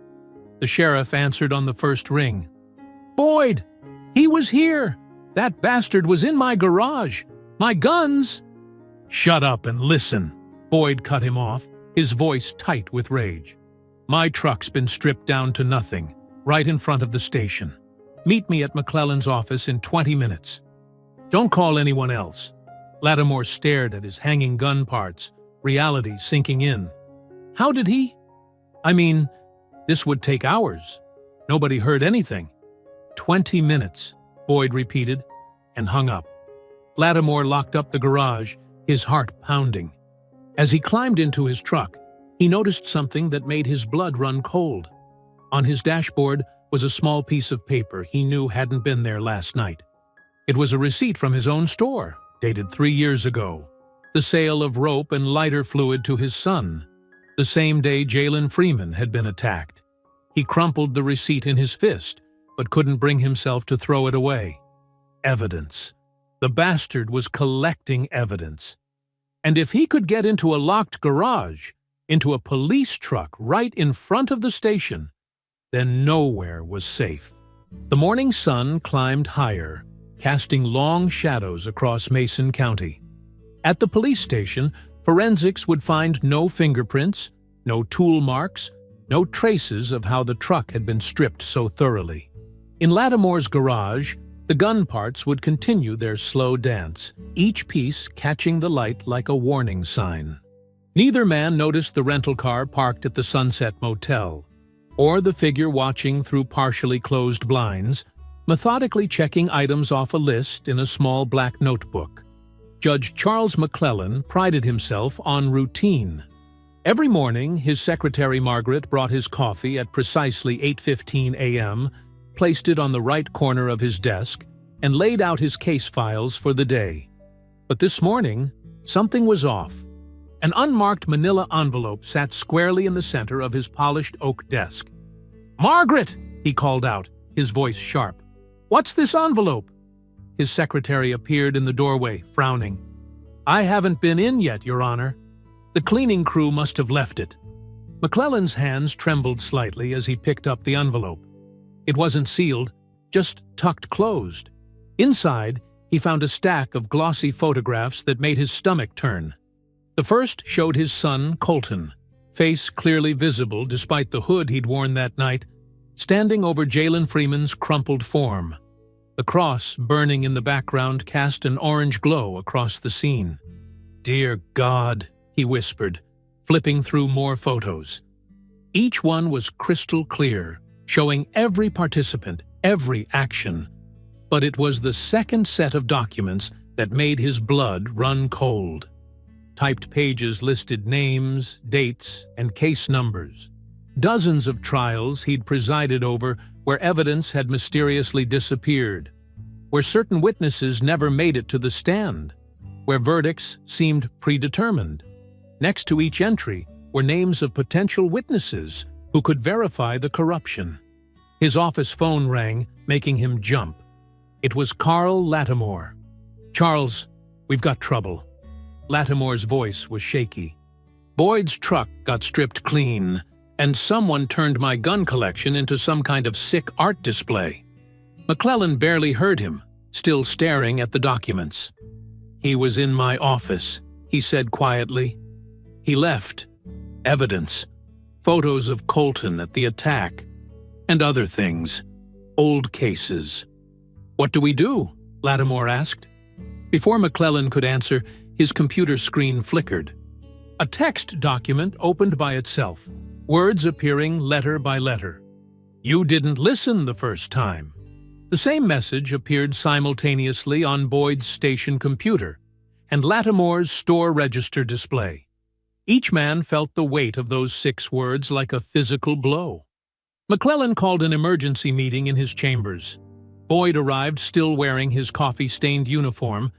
The sheriff answered on the first ring. "Boyd! He was here! That bastard was in my garage! My guns!" "Shut up and listen!" Boyd cut him off, his voice tight with rage. "My truck's been stripped down to nothing, right in front of the station. Meet me at McClellan's office in 20 minutes. Don't call anyone else." Lattimore stared at his hanging gun parts, reality sinking in. How did he? I mean, this would take hours. Nobody heard anything. 20 minutes, Boyd repeated, and hung up. Lattimore locked up the garage, his heart pounding. As he climbed into his truck, he noticed something that made his blood run cold. On his dashboard was a small piece of paper he knew hadn't been there last night. It was a receipt from his own store, dated 3 years ago. The sale of rope and lighter fluid to his son, the same day Jalen Freeman had been attacked. He crumpled the receipt in his fist, but couldn't bring himself to throw it away. Evidence. The bastard was collecting evidence. And if he could get into a locked garage, into a police truck right in front of the station, then nowhere was safe. The morning sun climbed higher, casting long shadows across Mason County. At the police station, forensics would find no fingerprints, no tool marks, no traces of how the truck had been stripped so thoroughly. In Lattimore's garage, The gun parts would continue their slow dance, each piece catching the light like a warning sign. Neither man noticed the rental car parked at the Sunset Motel, or the figure watching through partially closed blinds, methodically checking items off a list in a small black notebook. Judge Charles McClellan prided himself on routine. Every morning, his secretary Margaret brought his coffee at precisely 8:15 a.m., placed it on the right corner of his desk, and laid out his case files for the day. But this morning, something was off. An unmarked manila envelope sat squarely in the center of his polished oak desk. "Margaret!" he called out, his voice sharp. "What's this envelope?" His secretary appeared in the doorway, frowning. "I haven't been in yet, Your Honor. The cleaning crew must have left it." McClellan's hands trembled slightly as he picked up the envelope. It wasn't sealed, just tucked closed. Inside, he found a stack of glossy photographs that made his stomach turn. The first showed his son, Colton, face clearly visible despite the hood he'd worn that night, standing over Jalen Freeman's crumpled form. The cross burning in the background cast an orange glow across the scene. "Dear God," he whispered, flipping through more photos. Each one was crystal clear, showing every participant, every action. But it was the second set of documents that made his blood run cold. Typed pages listed names, dates, and case numbers. Dozens of trials he'd presided over where evidence had mysteriously disappeared, where certain witnesses never made it to the stand, where verdicts seemed predetermined. Next to each entry were names of potential witnesses who could verify the corruption. His office phone rang, making him jump. It was Carl Lattimore. "Charles, we've got trouble." Lattimore's voice was shaky. "Boyd's truck got stripped clean, and someone turned my gun collection into some kind of sick art display." McClellan barely heard him, still staring at the documents. "He was in my office," he said quietly. "He left evidence, photos of Colton at the attack, and other things, old cases." "What do we do?" Lattimore asked. Before McClellan could answer, his computer screen flickered. A text document opened by itself, words appearing letter by letter. "You didn't listen the first time." The same message appeared simultaneously on Boyd's station computer and Lattimore's store register display. Each man felt the weight of those 6 words like a physical blow. McClellan called an emergency meeting in his chambers. Boyd arrived still wearing his coffee-stained uniform,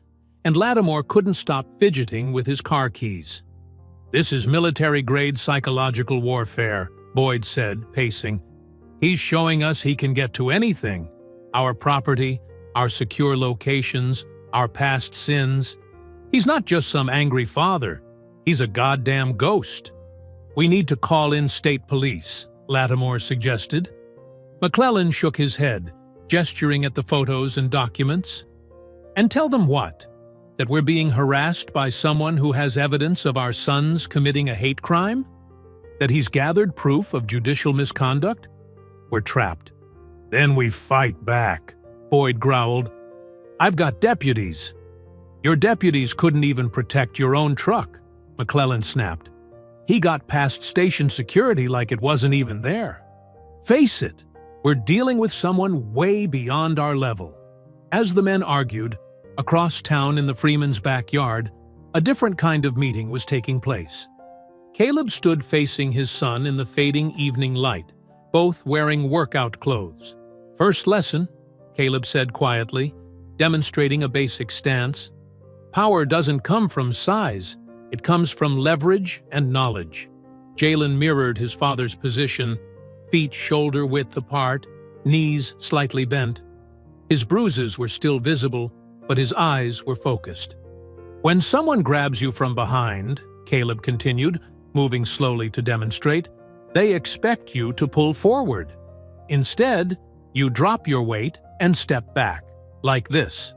and Lattimore couldn't stop fidgeting with his car keys. "This is military-grade psychological warfare," Boyd said, pacing. "He's showing us he can get to anything. Our property, our secure locations, our past sins. He's not just some angry father. He's a goddamn ghost." "We need to call in state police," Lattimore suggested. McClellan shook his head, gesturing at the photos and documents. "And tell them what? That we're being harassed by someone who has evidence of our sons committing a hate crime? That he's gathered proof of judicial misconduct? We're trapped." "Then we fight back," Boyd growled. "I've got deputies." "Your deputies couldn't even protect your own truck," McClellan snapped. "He got past station security like it wasn't even there. Face it, we're dealing with someone way beyond our level." As the men argued, across town in the Freeman's backyard, a different kind of meeting was taking place. Caleb stood facing his son in the fading evening light, both wearing workout clothes. "First lesson," Caleb said quietly, demonstrating a basic stance. "Power doesn't come from size, it comes from leverage and knowledge." Jalen mirrored his father's position, feet shoulder-width apart, knees slightly bent. His bruises were still visible, but his eyes were focused. "When someone grabs you from behind," Caleb continued, moving slowly to demonstrate, "they expect you to pull forward. Instead, you drop your weight and step back, like this."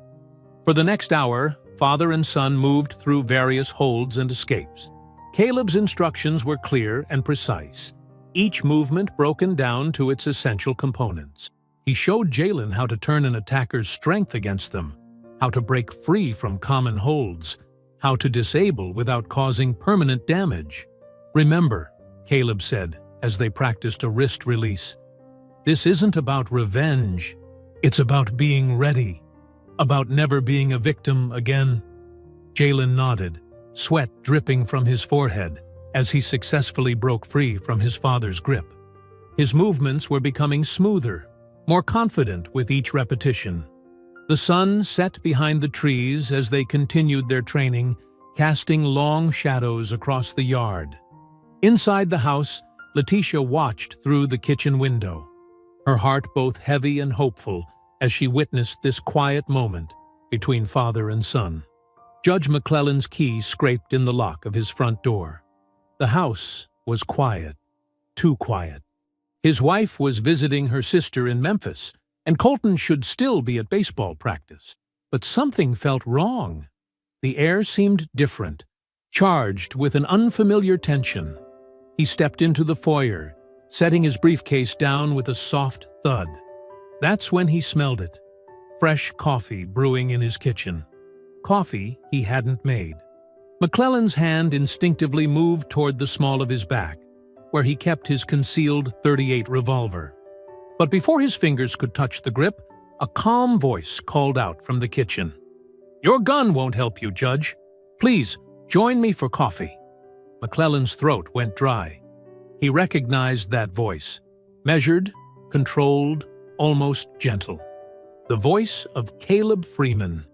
For the next hour, father and son moved through various holds and escapes. Caleb's instructions were clear and precise, each movement broken down to its essential components. He showed Jalen how to turn an attacker's strength against them, how to break free from common holds, how to disable without causing permanent damage. "Remember," Caleb said as they practiced a wrist release, "this isn't about revenge. It's about being ready, about never being a victim again." Jalen nodded, sweat dripping from his forehead as he successfully broke free from his father's grip. His movements were becoming smoother, more confident with each repetition. The sun set behind the trees as they continued their training, casting long shadows across the yard. Inside the house, Letitia watched through the kitchen window, her heart both heavy and hopeful as she witnessed this quiet moment between father and son. Judge McClellan's key scraped in the lock of his front door. The house was quiet, too quiet. His wife was visiting her sister in Memphis, and Colton should still be at baseball practice. But something felt wrong. The air seemed different, charged with an unfamiliar tension. He stepped into the foyer, setting his briefcase down with a soft thud. That's when he smelled it. Fresh coffee brewing in his kitchen. Coffee he hadn't made. McClellan's hand instinctively moved toward the small of his back, where he kept his concealed .38 revolver. But before his fingers could touch the grip, a calm voice called out from the kitchen. "Your gun won't help you, Judge. Please, join me for coffee." McClellan's throat went dry. He recognized that voice, measured, controlled, almost gentle. The voice of Caleb Freeman.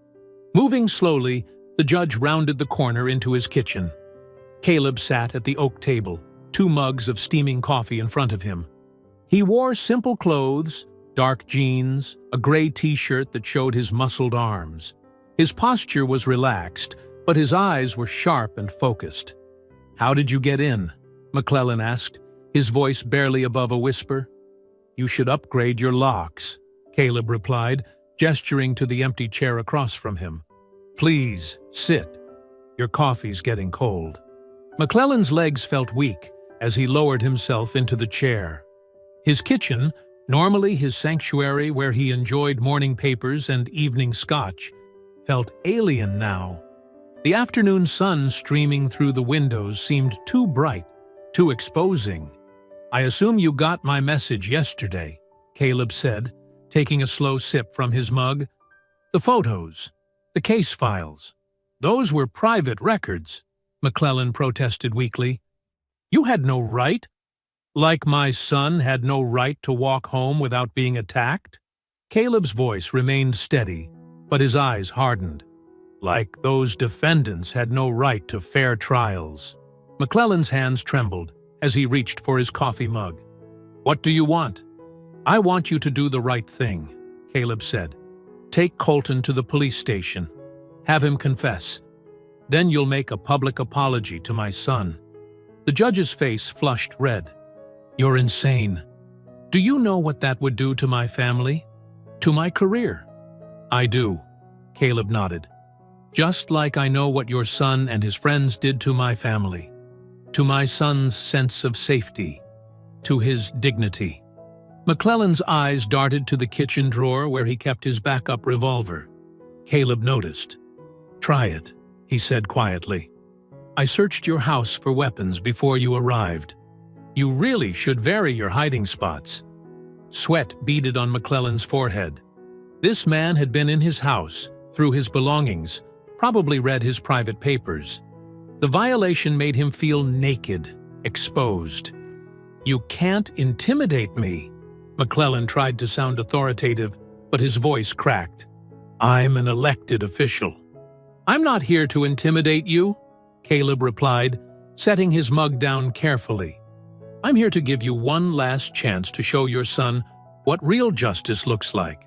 Moving slowly, the judge rounded the corner into his kitchen. Caleb sat at the oak table, 2 mugs of steaming coffee in front of him. He wore simple clothes, dark jeans, a gray t-shirt that showed his muscled arms. His posture was relaxed, but his eyes were sharp and focused. "How did you get in?" McClellan asked, his voice barely above a whisper. "You should upgrade your locks," Caleb replied, gesturing to the empty chair across from him. "Please, sit. Your coffee's getting cold." McClellan's legs felt weak as he lowered himself into the chair. His kitchen, normally his sanctuary where he enjoyed morning papers and evening scotch, felt alien now. The afternoon sun streaming through the windows seemed too bright, too exposing. "I assume you got my message yesterday," Caleb said, taking a slow sip from his mug. "The photos, the case files, those were private records," McClellan protested weakly. "You had no right? Like my son had no right to walk home without being attacked?" Caleb's voice remained steady, but his eyes hardened. "Like those defendants had no right to fair trials." McClellan's hands trembled as he reached for his coffee mug. "What do you want?" "I want you to do the right thing," Caleb said. "Take Colton to the police station. Have him confess. Then you'll make a public apology to my son." The judge's face flushed red. "You're insane. Do you know what that would do to my family? To my career?" "I do," Caleb nodded. "Just like I know what your son and his friends did to my family. To my son's sense of safety. To his dignity." McClellan's eyes darted to the kitchen drawer where he kept his backup revolver. Caleb noticed. "Try it," he said quietly. "I searched your house for weapons before you arrived. You really should vary your hiding spots." Sweat beaded on McClellan's forehead. This man had been in his house, through his belongings, probably read his private papers. The violation made him feel naked, exposed. "You can't intimidate me." McClellan tried to sound authoritative, but his voice cracked. "I'm an elected official." "I'm not here to intimidate you," Caleb replied, setting his mug down carefully. "I'm here to give you one last chance to show your son what real justice looks like,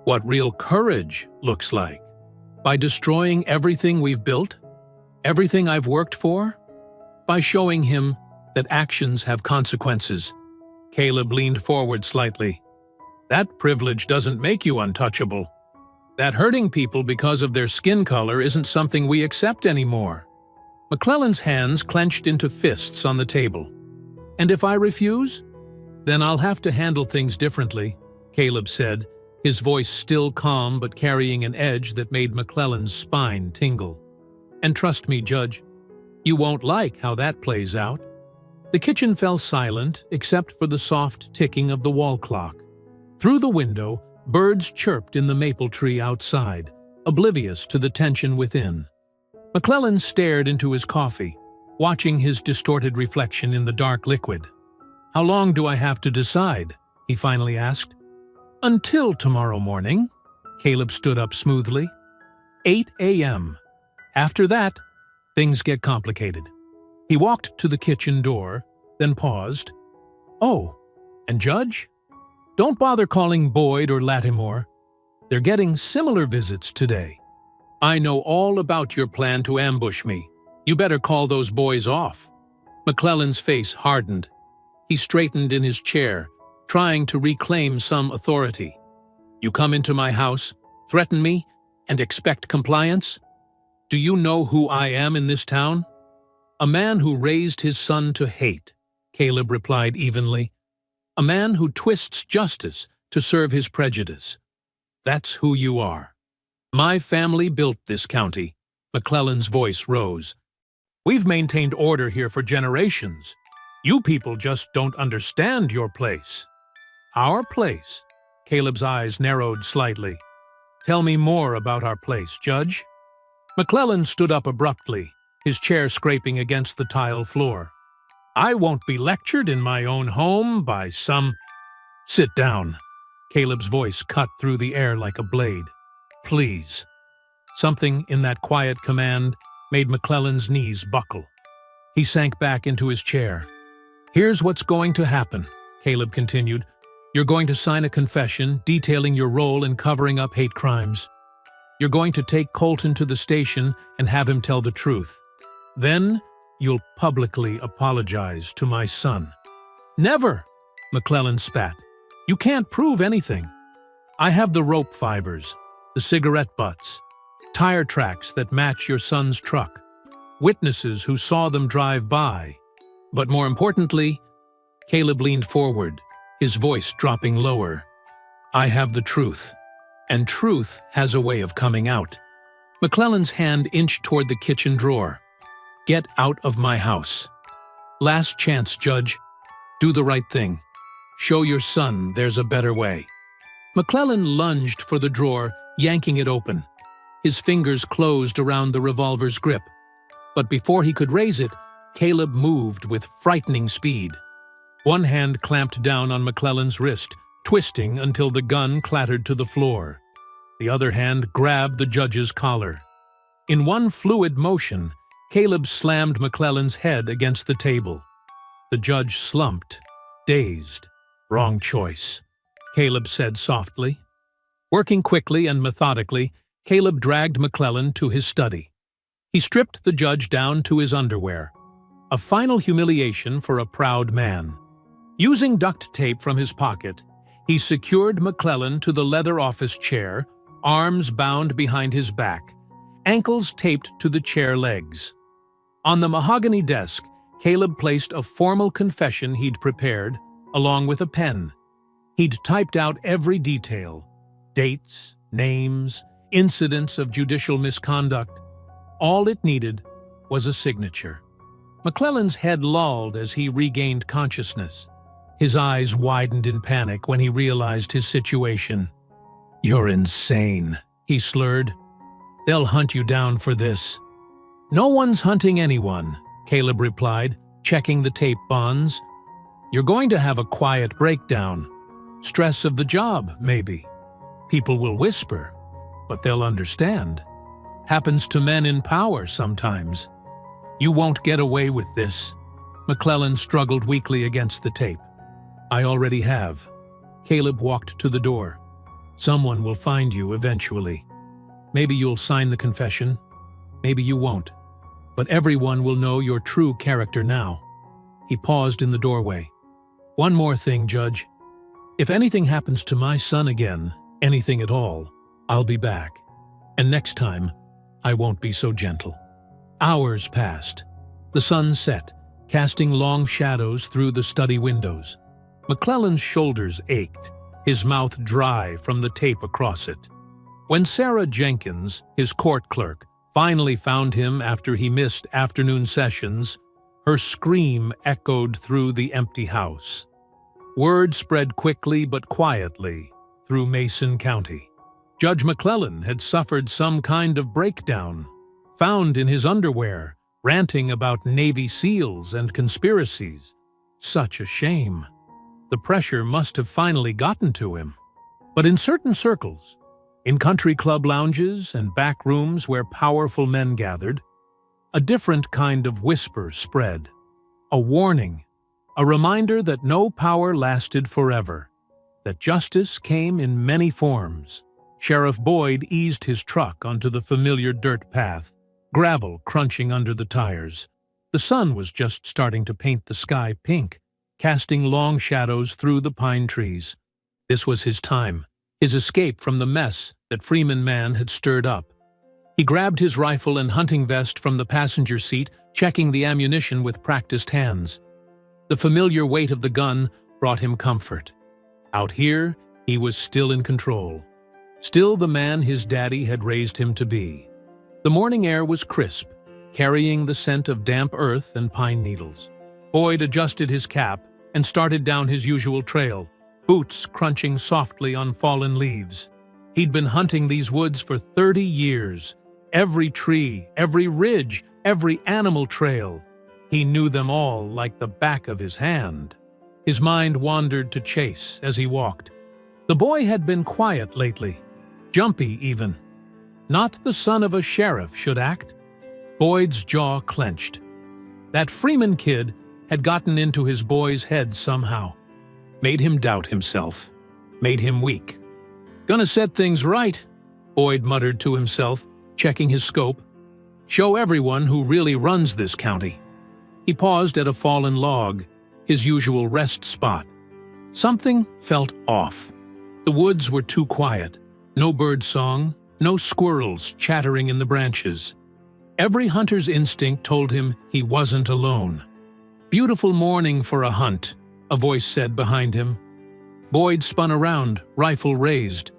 what real courage looks like. By destroying everything we've built, everything I've worked for, by showing him that actions have consequences." Caleb leaned forward slightly. "That privilege doesn't make you untouchable. That hurting people because of their skin color isn't something we accept anymore." McClellan's hands clenched into fists on the table. "And if I refuse? Then I'll have to handle things differently," Caleb said, his voice still calm but carrying an edge that made McClellan's spine tingle. "And trust me, Judge, you won't like how that plays out." The kitchen fell silent except for the soft ticking of the wall clock. Through the window, birds chirped in the maple tree outside, oblivious to the tension within. McClellan stared into his coffee, watching his distorted reflection in the dark liquid. "How long do I have to decide?" he finally asked. "Until tomorrow morning." Caleb stood up smoothly. 8 a.m. After that, things get complicated. He walked to the kitchen door, then paused. "Oh, and Judge? Don't bother calling Boyd or Lattimore. They're getting similar visits today. I know all about your plan to ambush me. You better call those boys off." McClellan's face hardened. He straightened in his chair, trying to reclaim some authority. "You come into my house, threaten me, and expect compliance? Do you know who I am in this town?" "A man who raised his son to hate," Caleb replied evenly. "A man who twists justice to serve his prejudice. That's who you are. My family built this county." McClellan's voice rose. "We've maintained order here for generations. You people just don't understand your place." "Our place?" Caleb's eyes narrowed slightly. "Tell me more about our place, Judge." McClellan stood up abruptly, his chair scraping against the tile floor. "I won't be lectured in my own home by some—" "Sit down." Caleb's voice cut through the air like a blade. "Please." Something in that quiet command made McClellan's knees buckle. He sank back into his chair. "Here's what's going to happen," Caleb continued. "You're going to sign a confession detailing your role in covering up hate crimes. You're going to take Colton to the station and have him tell the truth. Then you'll publicly apologize to my son." "Never!" McClellan spat. "You can't prove anything. I have the rope fibers, the cigarette butts, tire tracks that match your son's truck, witnesses who saw them drive by. But more importantly," Caleb leaned forward, his voice dropping lower, "I have the truth, and truth has a way of coming out." McClellan's hand inched toward the kitchen drawer. "Get out of my house. Last chance, Judge. Do the right thing. Show your son there's a better way." McClellan lunged for the drawer, yanking it open. His fingers closed around the revolver's grip. But before he could raise it, Caleb moved with frightening speed. One hand clamped down on McClellan's wrist, twisting until the gun clattered to the floor. The other hand grabbed the judge's collar. In one fluid motion, Caleb slammed McClellan's head against the table. The judge slumped, dazed. "Wrong choice," Caleb said softly. Working quickly and methodically, Caleb dragged McClellan to his study. He stripped the judge down to his underwear, a final humiliation for a proud man. Using duct tape from his pocket, he secured McClellan to the leather office chair, arms bound behind his back, ankles taped to the chair legs. On the mahogany desk, Caleb placed a formal confession he'd prepared, along with a pen. He'd typed out every detail: dates, names, incidents of judicial misconduct. All it needed was a signature. McClellan's head lolled as he regained consciousness. His eyes widened in panic when he realized his situation. "You're insane," he slurred. "They'll hunt you down for this." "No one's hunting anyone," Caleb replied, checking the tape bonds. "You're going to have a quiet breakdown. Stress of the job, maybe. People will whisper, but they'll understand. Happens to men in power sometimes. You won't get away with this." McClellan struggled weakly against the tape. "I already have." Caleb walked to the door. "Someone will find you eventually. Maybe you'll sign the confession. Maybe you won't. But everyone will know your true character now." He paused in the doorway. "One more thing, Judge. If anything happens to my son again, anything at all, I'll be back. And next time, I won't be so gentle." Hours passed. The sun set, casting long shadows through the study windows. McClellan's shoulders ached. his mouth dry from the tape across it. When Sarah Jenkins, his court clerk, finally found him after he missed afternoon sessions, her scream echoed through the empty house. Word spread quickly but quietly through Mason County. Judge McClellan had suffered some kind of breakdown, found in his underwear, ranting about Navy SEALs and conspiracies. Such a shame. The pressure must have finally gotten to him. But in certain circles, in country club lounges and back rooms where powerful men gathered, a different kind of whisper spread. A warning, a reminder that no power lasted forever, that justice came in many forms. Sheriff Boyd eased his truck onto the familiar dirt path, gravel crunching under the tires. The sun was just starting to paint the sky pink, casting long shadows through the pine trees. This was his time, his escape from the mess that Freeman Man had stirred up. He grabbed his rifle and hunting vest from the passenger seat, checking the ammunition with practiced hands. The familiar weight of the gun brought him comfort. Out here, he was still in control. Still the man his daddy had raised him to be. The morning air was crisp, carrying the scent of damp earth and pine needles. Boyd adjusted his cap and started down his usual trail, boots crunching softly on fallen leaves. He'd been hunting these woods for 30 years. Every tree, every ridge, every animal trail. He knew them all like the back of his hand. His mind wandered to Chase as he walked. The boy had been quiet lately, jumpy even. Not the son of a sheriff should act. Boyd's jaw clenched. That Freeman kid had gotten into his boy's head somehow. Made him doubt himself. Made him weak. "Gonna set things right," Boyd muttered to himself, checking his scope. "Show everyone who really runs this county." He paused at a fallen log, his usual rest spot. Something felt off. The woods were too quiet. No bird song, no squirrels chattering in the branches. Every hunter's instinct told him he wasn't alone. "Beautiful morning for a hunt," a voice said behind him. Boyd spun around, rifle raised.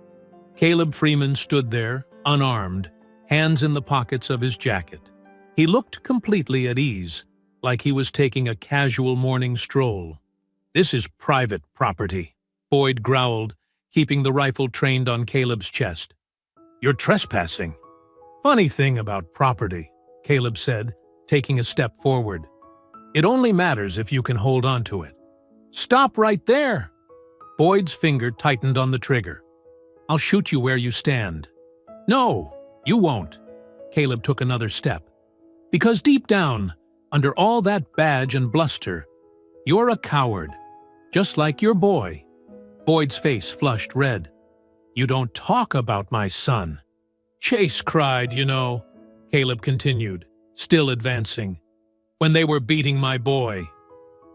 Caleb Freeman stood there, unarmed, hands in the pockets of his jacket. He looked completely at ease, like he was taking a casual morning stroll. "This is private property," Boyd growled, keeping the rifle trained on Caleb's chest. "You're trespassing." "Funny thing about property," Caleb said, taking a step forward. "It only matters if you can hold on to it." "Stop right there!" Boyd's finger tightened on the trigger. "I'll shoot you where you stand." "No, you won't." Caleb took another step. "Because deep down, under all that badge and bluster, you're a coward, just like your boy." Boyd's face flushed red. "You don't talk about my son." "Chase cried, you know," Caleb continued, still advancing, "when they were beating my boy.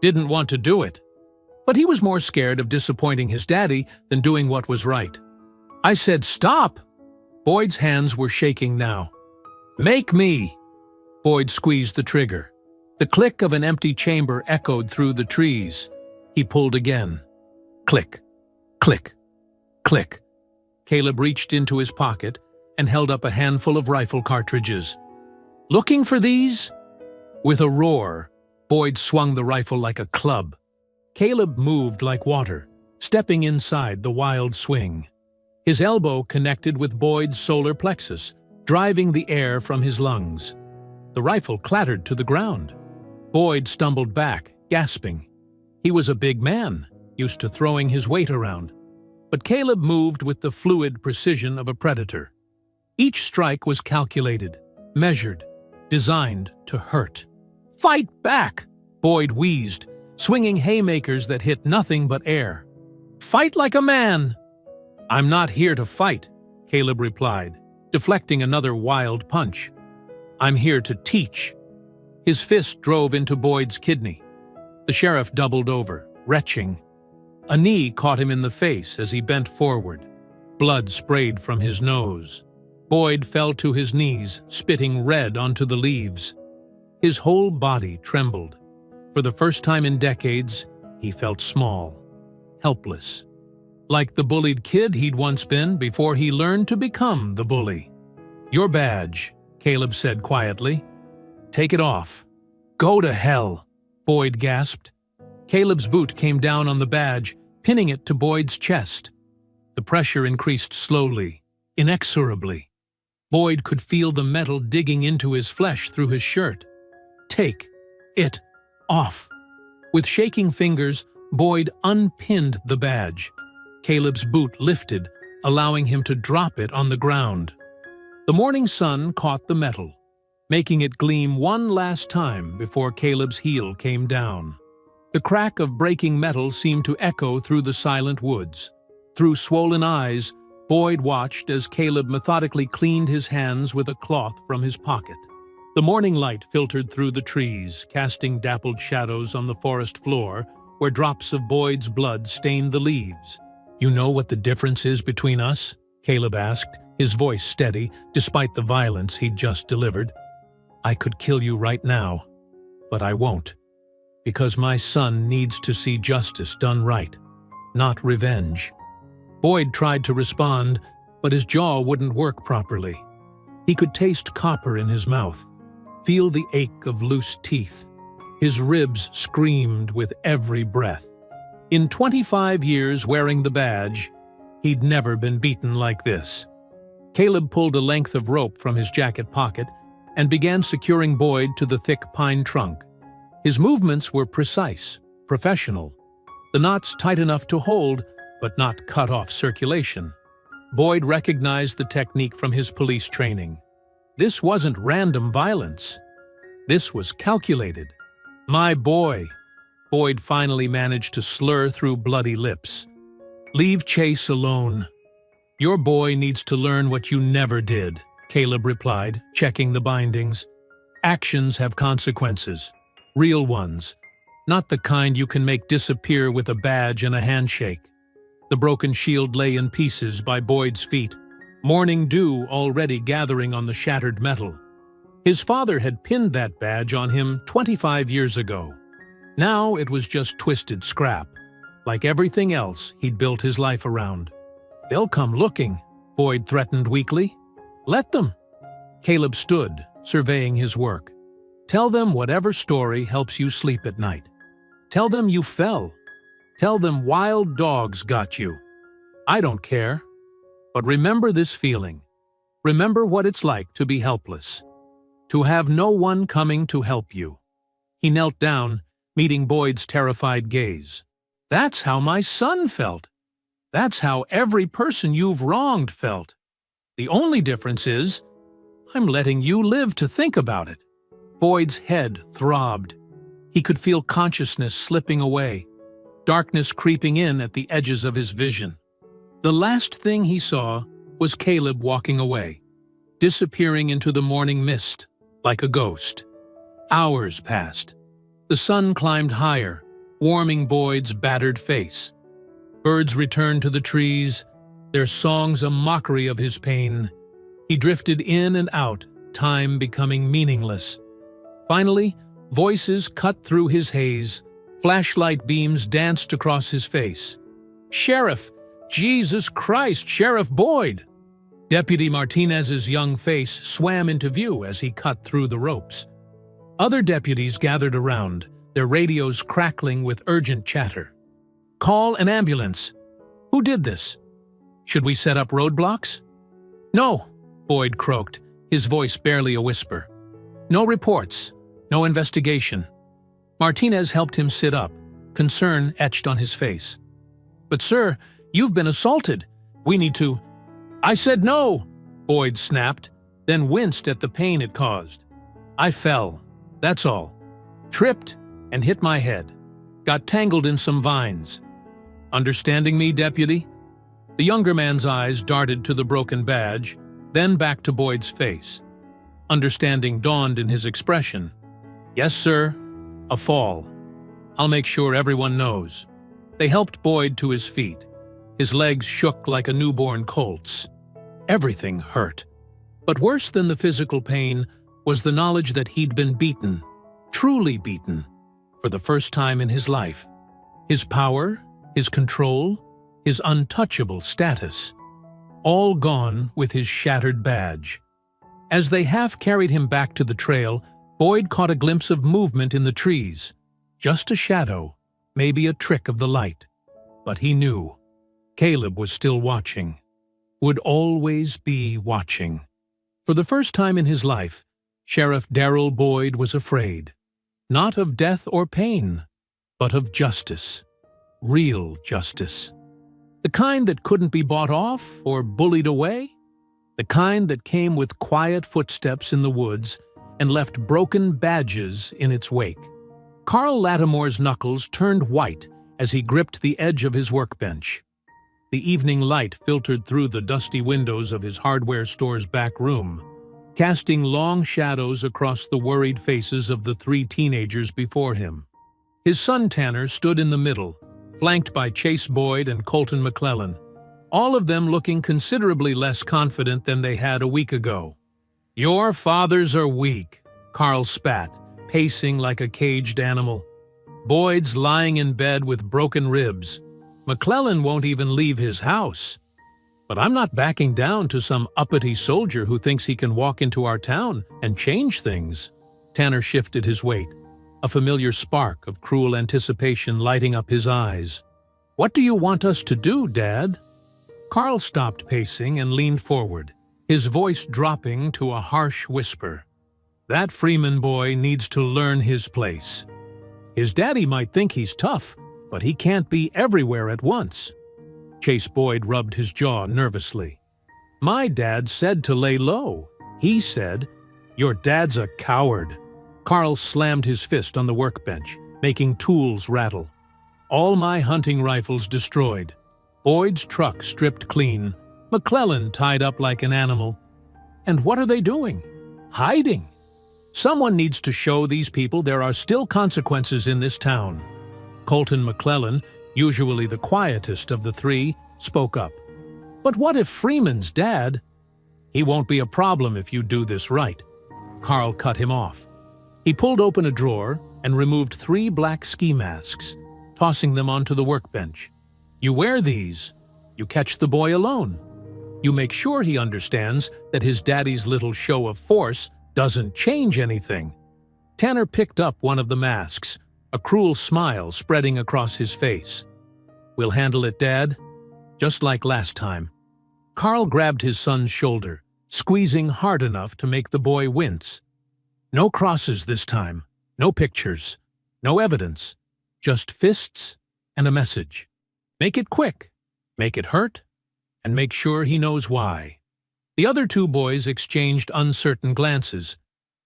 Didn't want to do it. But he was more scared of disappointing his daddy than doing what was right. I said, 'Stop!'" Boyd's hands were shaking now. "Make me!" Boyd squeezed the trigger. The click of an empty chamber echoed through the trees. He pulled again. Click, click, click. Caleb reached into his pocket and held up a handful of rifle cartridges. "Looking for these?" With a roar, Boyd swung the rifle like a club. Caleb moved like water, stepping inside the wild swing. His elbow connected with Boyd's solar plexus, driving the air from his lungs. The rifle clattered to the ground. Boyd stumbled back, gasping. He was a big man, used to throwing his weight around. But Caleb moved with the fluid precision of a predator. Each strike was calculated, measured, designed to hurt. "Fight back!" Boyd wheezed, swinging haymakers that hit nothing but air. "Fight like a man!" "I'm not here to fight," Caleb replied, deflecting another wild punch. "I'm here to teach." His fist drove into Boyd's kidney. The sheriff doubled over, retching. A knee caught him in the face as he bent forward. Blood sprayed from his nose. Boyd fell to his knees, spitting red onto the leaves. His whole body trembled. For the first time in decades, he felt small, helpless. like the bullied kid he'd once been before he learned to become the bully. "Your badge," Caleb said quietly. "Take it off." "Go to hell," Boyd gasped. Caleb's boot came down on the badge, pinning it to Boyd's chest. The pressure increased slowly, inexorably. Boyd could feel the metal digging into his flesh through his shirt. "Take it off." With shaking fingers, Boyd unpinned the badge. Caleb's boot lifted, allowing him to drop it on the ground. The morning sun caught the metal, making it gleam one last time before Caleb's heel came down. The crack of breaking metal seemed to echo through the silent woods. Through swollen eyes, Boyd watched as Caleb methodically cleaned his hands with a cloth from his pocket. The morning light filtered through the trees, casting dappled shadows on the forest floor, where drops of Boyd's blood stained the leaves. "You know what the difference is between us?" Caleb asked, his voice steady despite the violence he'd just delivered. "I could kill you right now, but I won't. Because my son needs to see justice done right, not revenge." Boyd tried to respond, but his jaw wouldn't work properly. He could taste copper in his mouth, feel the ache of loose teeth. His ribs screamed with every breath. In 25 years wearing the badge, he'd never been beaten like this. Caleb pulled a length of rope from his jacket pocket and began securing Boyd to the thick pine trunk. His movements were precise, professional. The knots tight enough to hold, but not cut off circulation. Boyd recognized the technique from his police training. This wasn't random violence. This was calculated. "My boy," Boyd finally managed to slur through bloody lips. "Leave Chase alone. Your boy needs to learn what you never did," Caleb replied, checking the bindings. "Actions have consequences. Real ones. Not the kind you can make disappear with a badge and a handshake." The broken shield lay in pieces by Boyd's feet, morning dew already gathering on the shattered metal. His father had pinned that badge on him 25 years ago. Now it was just twisted scrap, like everything else he'd built his life around. "They'll come looking," Boyd threatened weakly. "Let them." Caleb stood, surveying his work. "Tell them whatever story helps you sleep at night. Tell them you fell. Tell them wild dogs got you. I don't care. But remember this feeling. Remember what it's like to be helpless. To have no one coming to help you." He knelt down, meeting Boyd's terrified gaze. "That's how my son felt. That's how every person you've wronged felt. The only difference is, I'm letting you live to think about it." Boyd's head throbbed. He could feel consciousness slipping away, darkness creeping in at the edges of his vision. The last thing he saw was Caleb walking away, disappearing into the morning mist like a ghost. Hours passed. The sun climbed higher, warming Boyd's battered face. Birds returned to the trees, their songs a mockery of his pain. He drifted in and out, time becoming meaningless. Finally, voices cut through his haze. Flashlight beams danced across his face. "Sheriff! Jesus Christ, Sheriff Boyd!" Deputy Martinez's young face swam into view as he cut through the ropes. Other deputies gathered around, their radios crackling with urgent chatter. "Call an ambulance." "Who did this?" "Should we set up roadblocks?" "No," Boyd croaked, his voice barely a whisper. "No reports. No investigation." Martinez helped him sit up, concern etched on his face. "But sir, you've been assaulted. We need to—" "I said no!" Boyd snapped, then winced at the pain it caused. "I fell, that's all. Tripped and hit my head. Got tangled in some vines." "Understanding me, deputy?" The younger man's eyes darted to the broken badge, then back to Boyd's face. Understanding dawned in his expression. "Yes, sir. A fall. I'll make sure everyone knows." They helped Boyd to his feet. His legs shook like a newborn colt's. Everything hurt. But worse than the physical pain was the knowledge that he'd been beaten, truly beaten, for the first time in his life. His power, his control, his untouchable status. All gone with his shattered badge. As they half carried him back to the trail, Boyd caught a glimpse of movement in the trees. Just a shadow, maybe a trick of the light. But he knew. Caleb was still watching. Would always be watching. For the first time in his life, Sheriff Darrell Boyd was afraid. Not of death or pain, but of justice. Real justice. The kind that couldn't be bought off or bullied away. The kind that came with quiet footsteps in the woods and left broken badges in its wake. Carl Lattimore's knuckles turned white as he gripped the edge of his workbench. The evening light filtered through the dusty windows of his hardware store's back room, casting long shadows across the worried faces of the three teenagers before him. His son Tanner stood in the middle, flanked by Chase Boyd and Colton McClellan, all of them looking considerably less confident than they had a week ago. "Your fathers are weak," Carl spat, pacing like a caged animal. "Boyd's lying in bed with broken ribs. McClellan won't even leave his house. But I'm not backing down to some uppity soldier who thinks he can walk into our town and change things." Tanner shifted his weight, a familiar spark of cruel anticipation lighting up his eyes. "What do you want us to do, Dad?" Carl stopped pacing and leaned forward, his voice dropping to a harsh whisper. "That Freeman boy needs to learn his place. His daddy might think he's tough, but he can't be everywhere at once." Chase Boyd rubbed his jaw nervously. "My dad said to lay low. He said, 'Your dad's a coward.'" Carl slammed his fist on the workbench, making tools rattle. "All my hunting rifles destroyed. Boyd's truck stripped clean. McClellan tied up like an animal. And what are they doing? Hiding. Someone needs to show these people there are still consequences in this town." Colton McClellan, usually the quietest of the three, spoke up. "But what if Freeman's dad—" "He won't be a problem if you do this right." Carl cut him off. He pulled open a drawer and removed 3 black ski masks, tossing them onto the workbench. "You wear these. You catch the boy alone. You make sure he understands that his daddy's little show of force doesn't change anything." Tanner picked up one of the masks, a cruel smile spreading across his face. "We'll handle it, Dad. Just like last time." Carl grabbed his son's shoulder, squeezing hard enough to make the boy wince. "No crosses this time. No pictures. No evidence. Just fists and a message. Make it quick. Make it hurt. And make sure he knows why." The other 2 boys exchanged uncertain glances,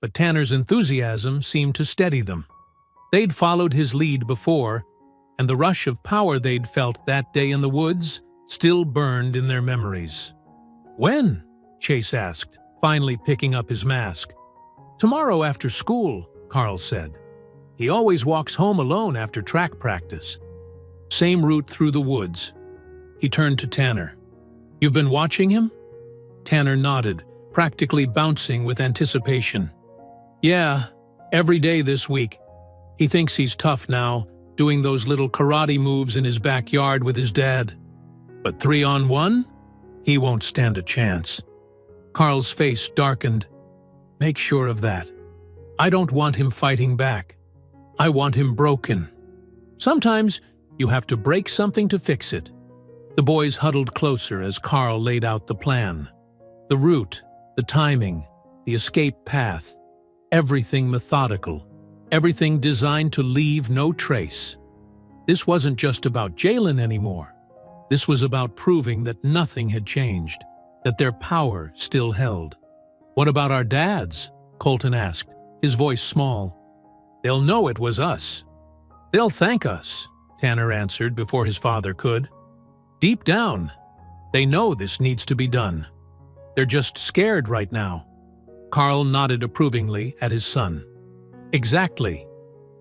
but Tanner's enthusiasm seemed to steady them. They'd followed his lead before, and the rush of power they'd felt that day in the woods still burned in their memories. "When?" Chase asked, finally picking up his mask. "Tomorrow after school," Carl said. "He always walks home alone after track practice." Same route through the woods. He turned to Tanner. "You've been watching him?" Tanner nodded, practically bouncing with anticipation. "Yeah, every day this week. He thinks he's tough now, doing those little karate moves in his backyard with his dad. But 3-on-1? He won't stand a chance." Carl's face darkened. "Make sure of that. I don't want him fighting back. I want him broken. Sometimes you have to break something to fix it." The boys huddled closer as Carl laid out the plan. The route, the timing, the escape path, everything methodical, everything designed to leave no trace. This wasn't just about Jalen anymore. This was about proving that nothing had changed, that their power still held. "What about our dads?" Colton asked, his voice small. "They'll know it was us." "They'll thank us," Tanner answered before his father could. "Deep down, they know this needs to be done. They're just scared right now." Carl nodded approvingly at his son. "Exactly.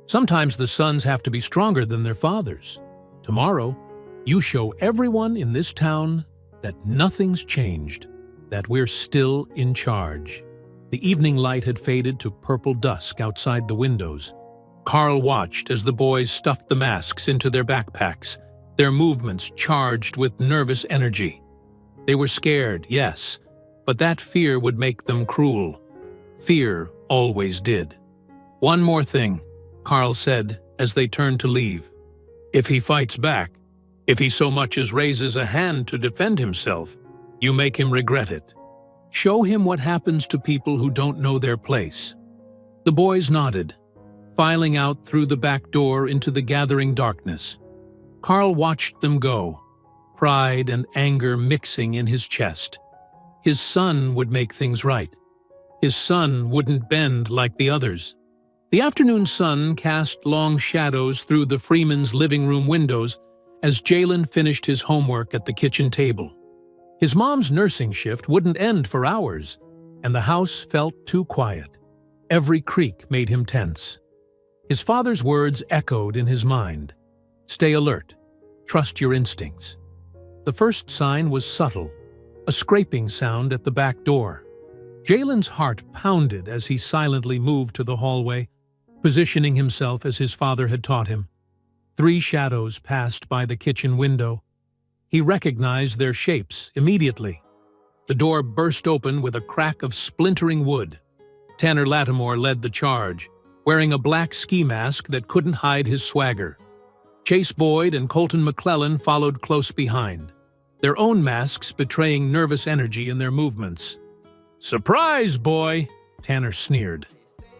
Sometimes the sons have to be stronger than their fathers. Tomorrow, you show everyone in this town that nothing's changed, that we're still in charge." The evening light had faded to purple dusk outside the windows. Carl watched as the boys stuffed the masks into their backpacks, their movements charged with nervous energy. They were scared, yes, but that fear would make them cruel. Fear always did. "One more thing," Carl said as they turned to leave. "If he fights back, if he so much as raises a hand to defend himself, you make him regret it. Show him what happens to people who don't know their place." The boys nodded, filing out through the back door into the gathering darkness. Carl watched them go, pride and anger mixing in his chest. His son would make things right. His son wouldn't bend like the others. The afternoon sun cast long shadows through the Freemans' living room windows as Jalen finished his homework at the kitchen table. His mom's nursing shift wouldn't end for hours, and the house felt too quiet. Every creak made him tense. His father's words echoed in his mind. "Stay alert. Trust your instincts." The first sign was subtle, a scraping sound at the back door. Jalen's heart pounded as he silently moved to the hallway, positioning himself as his father had taught him. 3 shadows passed by the kitchen window. He recognized their shapes immediately. The door burst open with a crack of splintering wood. Tanner Lattimore led the charge, wearing a black ski mask that couldn't hide his swagger. Chase Boyd and Colton McClellan followed close behind, their own masks betraying nervous energy in their movements. "Surprise, boy!" Tanner sneered,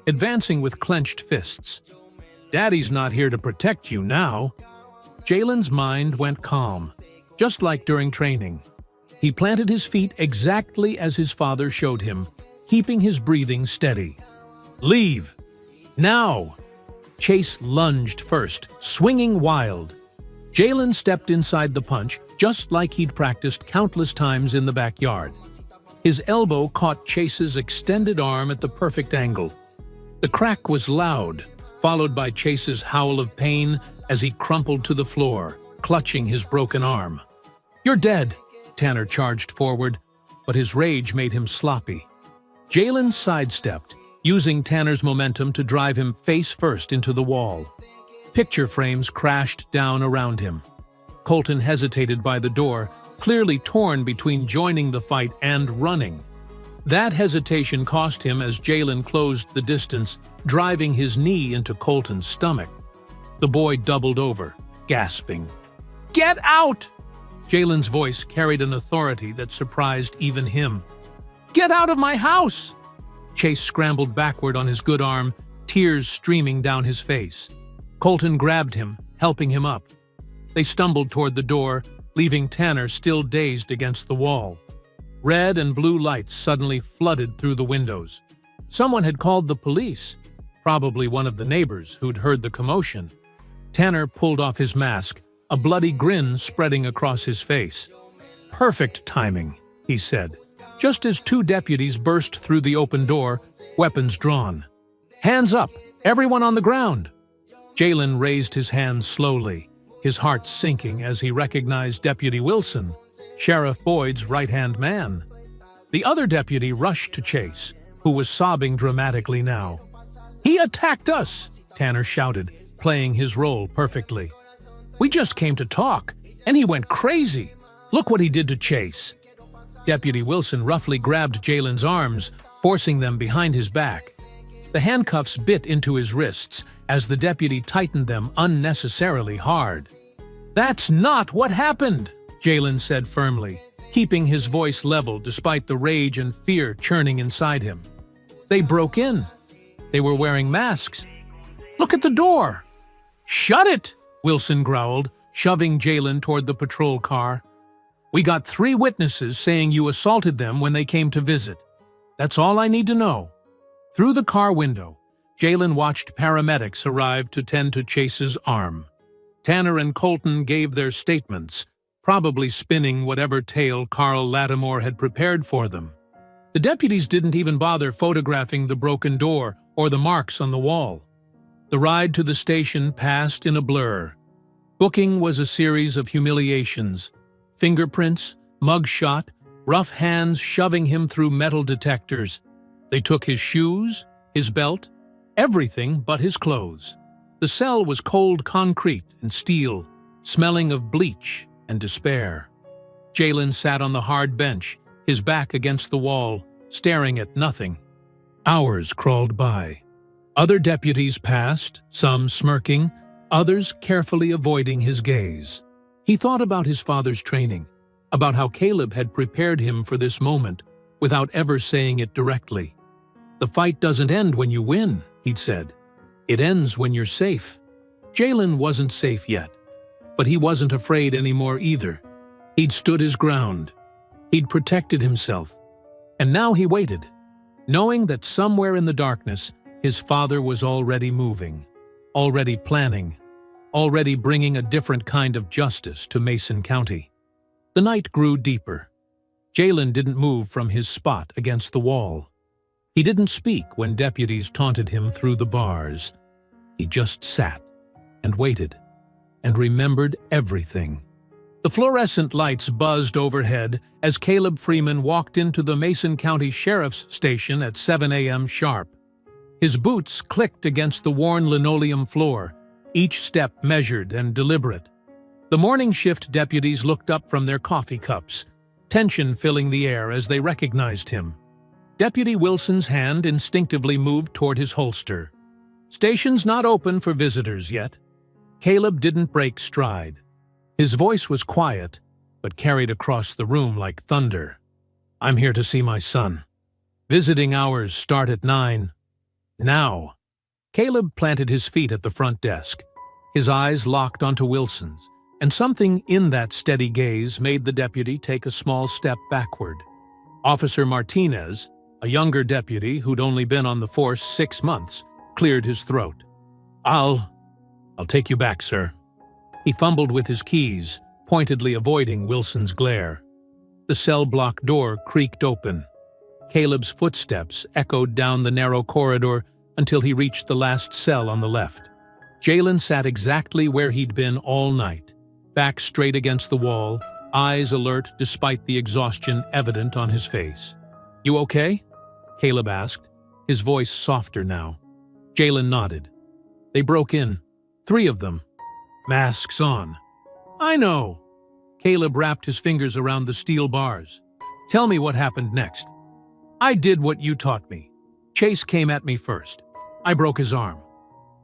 advancing with clenched fists. "Daddy's not here to protect you now." Jalen's mind went calm, just like during training. He planted his feet exactly as his father showed him, keeping his breathing steady. "Leave! Now!" Chase lunged first, swinging wild. Jalen stepped inside the punch, just like he'd practiced countless times in the backyard. His elbow caught Chase's extended arm at the perfect angle. The crack was loud, followed by Chase's howl of pain as he crumpled to the floor, clutching his broken arm. "You're dead!" Tanner charged forward, but his rage made him sloppy. Jalen sidestepped, using Tanner's momentum to drive him face first into the wall. Picture frames crashed down around him. Colton hesitated by the door, clearly torn between joining the fight and running. That hesitation cost him as Jalen closed the distance, driving his knee into Colton's stomach. The boy doubled over, gasping. "Get out!" Jalen's voice carried an authority that surprised even him. "Get out of my house!" Chase scrambled backward on his good arm, tears streaming down his face. Colton grabbed him, helping him up. They stumbled toward the door, leaving Tanner still dazed against the wall. Red and blue lights suddenly flooded through the windows. Someone had called the police, probably one of the neighbors who'd heard the commotion. Tanner pulled off his mask, a bloody grin spreading across his face. "Perfect timing," he said, just as 2 deputies burst through the open door, weapons drawn. "Hands up! Everyone on the ground!" Jalen raised his hands slowly, his heart sinking as he recognized Deputy Wilson, Sheriff Boyd's right-hand man. The other deputy rushed to Chase, who was sobbing dramatically now. "He attacked us!" Tanner shouted, playing his role perfectly. "We just came to talk, and he went crazy. Look what he did to Chase." Deputy Wilson roughly grabbed Jalen's arms, forcing them behind his back. The handcuffs bit into his wrists as the deputy tightened them unnecessarily hard. "That's not what happened," Jalen said firmly, keeping his voice level despite the rage and fear churning inside him. "They broke in. They were wearing masks. Look at the door." "Shut it!" Wilson growled, shoving Jalen toward the patrol car. "We got 3 witnesses saying you assaulted them when they came to visit. That's all I need to know." Through the car window, Jalen watched paramedics arrive to tend to Chase's arm. Tanner and Colton gave their statements, probably spinning whatever tale Carl Lattimore had prepared for them. The deputies didn't even bother photographing the broken door or the marks on the wall. The ride to the station passed in a blur. Booking was a series of humiliations. Fingerprints, mugshot, rough hands shoving him through metal detectors. They took his shoes, his belt, everything but his clothes. The cell was cold concrete and steel, smelling of bleach and despair. Jalen sat on the hard bench, his back against the wall, staring at nothing. Hours crawled by. Other deputies passed, some smirking, others carefully avoiding his gaze. He thought about his father's training, about how Caleb had prepared him for this moment without ever saying it directly. "The fight doesn't end when you win," he'd said. "It ends when you're safe." Jalen wasn't safe yet, but he wasn't afraid anymore either. He'd stood his ground. He'd protected himself. And now he waited, knowing that somewhere in the darkness, his father was already moving, already planning, already bringing a different kind of justice to Mason County. The night grew deeper. Jalen didn't move from his spot against the wall. He didn't speak when deputies taunted him through the bars. He just sat and waited and remembered everything. The fluorescent lights buzzed overhead as Caleb Freeman walked into the Mason County Sheriff's Station at 7 a.m. sharp. His boots clicked against the worn linoleum floor, each step measured and deliberate. The morning shift deputies looked up from their coffee cups, tension filling the air as they recognized him. Deputy Wilson's hand instinctively moved toward his holster. "Station's not open for visitors yet." Caleb didn't break stride. His voice was quiet, but carried across the room like thunder. "I'm here to see my son. Visiting hours start at 9. Now." Caleb planted his feet at the front desk. His eyes locked onto Wilson's, and something in that steady gaze made the deputy take a small step backward. Officer Martinez, a younger deputy who'd only been on the force 6 months, cleared his throat. I'll take you back, sir." He fumbled with his keys, pointedly avoiding Wilson's glare. The cell block door creaked open. Caleb's footsteps echoed down the narrow corridor until he reached the last cell on the left. Jalen sat exactly where he'd been all night, back straight against the wall, eyes alert despite the exhaustion evident on his face. "You okay?" Caleb asked, his voice softer now. Jalen nodded. "They broke in. 3 of them. Masks on." "I know." Caleb wrapped his fingers around the steel bars. "Tell me what happened next." "I did what you taught me. Chase came at me first. I broke his arm."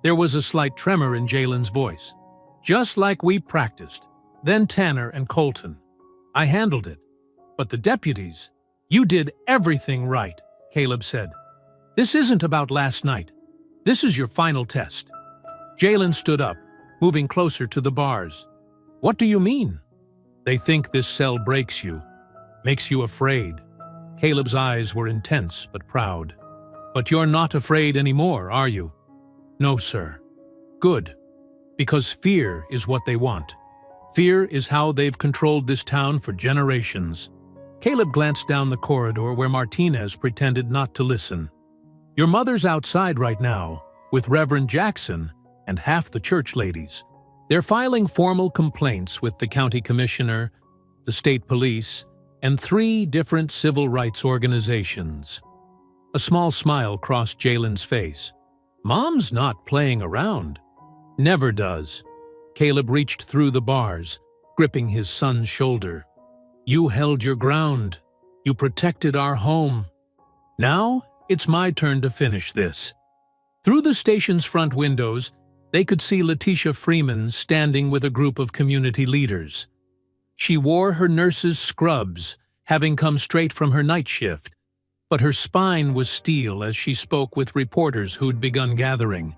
There was a slight tremor in Jalen's voice. "Just like we practiced. Then Tanner and Colton. I handled it. But the deputies, you did everything right," Caleb said. "This isn't about last night. This is your final test." Jalen stood up, moving closer to the bars. "What do you mean?" "They think this cell breaks you, makes you afraid." Caleb's eyes were intense but proud. "But you're not afraid anymore, are you?" "No, sir." "Good. Because fear is what they want. Fear is how they've controlled this town for generations." Caleb glanced down the corridor where Martinez pretended not to listen. "Your mother's outside right now, with Reverend Jackson and half the church ladies. They're filing formal complaints with the county commissioner, the state police, and 3 different civil rights organizations." A small smile crossed Jalen's face. "Mom's not playing around." "Never does." Caleb reached through the bars, gripping his son's shoulder. "You held your ground. You protected our home. Now it's my turn to finish this." Through the station's front windows, they could see Letitia Freeman standing with a group of community leaders. She wore her nurse's scrubs, having come straight from her night shift, but her spine was steel as she spoke with reporters who'd begun gathering.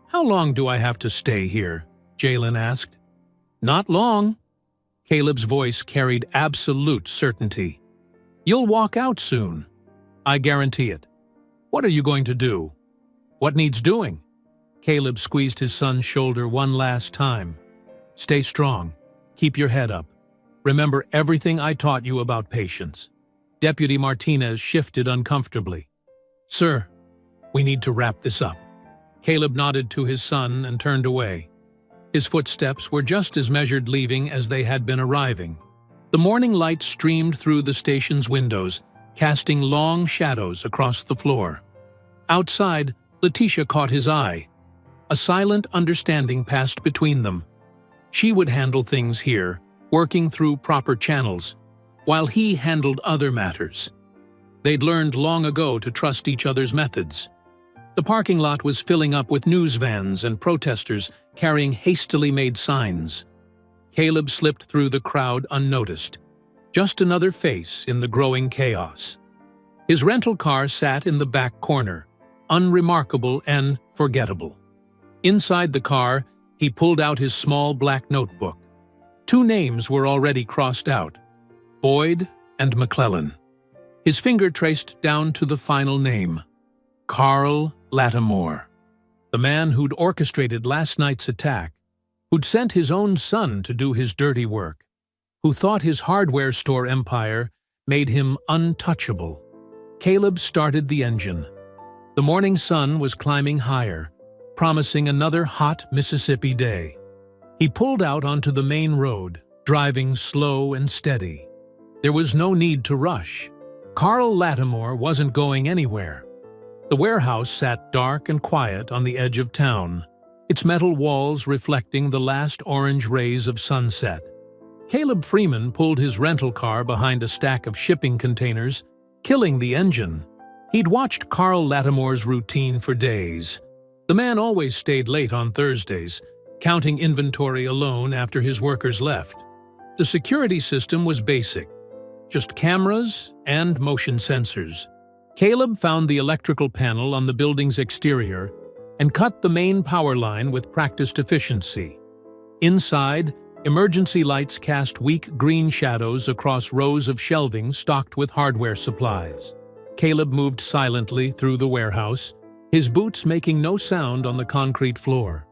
"How long do I have to stay here?" Jalen asked. "Not long." Caleb's voice carried absolute certainty. "You'll walk out soon. I guarantee it. What are you going to do?" "What needs doing?" Caleb squeezed his son's shoulder one last time. "Stay strong. Keep your head up. Remember everything I taught you about patience." Deputy Martinez shifted uncomfortably. "Sir, we need to wrap this up." Caleb nodded to his son and turned away. His footsteps were just as measured leaving as they had been arriving. The morning light streamed through the station's windows, casting long shadows across the floor. Outside, Letitia caught his eye. A silent understanding passed between them. She would handle things here, working through proper channels, while he handled other matters. They'd learned long ago to trust each other's methods. The parking lot was filling up with news vans and protesters carrying hastily made signs. Caleb slipped through the crowd unnoticed, just another face in the growing chaos. His rental car sat in the back corner, unremarkable and forgettable. Inside the car, he pulled out his small black notebook. 2 names were already crossed out: Boyd and McClellan. His finger traced down to the final name: Carl Lattimore, the man who'd orchestrated last night's attack, who'd sent his own son to do his dirty work, who thought his hardware store empire made him untouchable. Caleb started the engine. The morning sun was climbing higher, promising another hot Mississippi day. He pulled out onto the main road, driving slow and steady. There was no need to rush. Carl Lattimore wasn't going anywhere. The warehouse sat dark and quiet on the edge of town, its metal walls reflecting the last orange rays of sunset. Caleb Freeman pulled his rental car behind a stack of shipping containers, killing the engine. He'd watched Carl Lattimore's routine for days. The man always stayed late on Thursdays, counting inventory alone after his workers left. The security system was basic, just cameras and motion sensors. Caleb found the electrical panel on the building's exterior and cut the main power line with practiced efficiency. Inside, emergency lights cast weak green shadows across rows of shelving stocked with hardware supplies. Caleb moved silently through the warehouse, his boots making no sound on the concrete floor.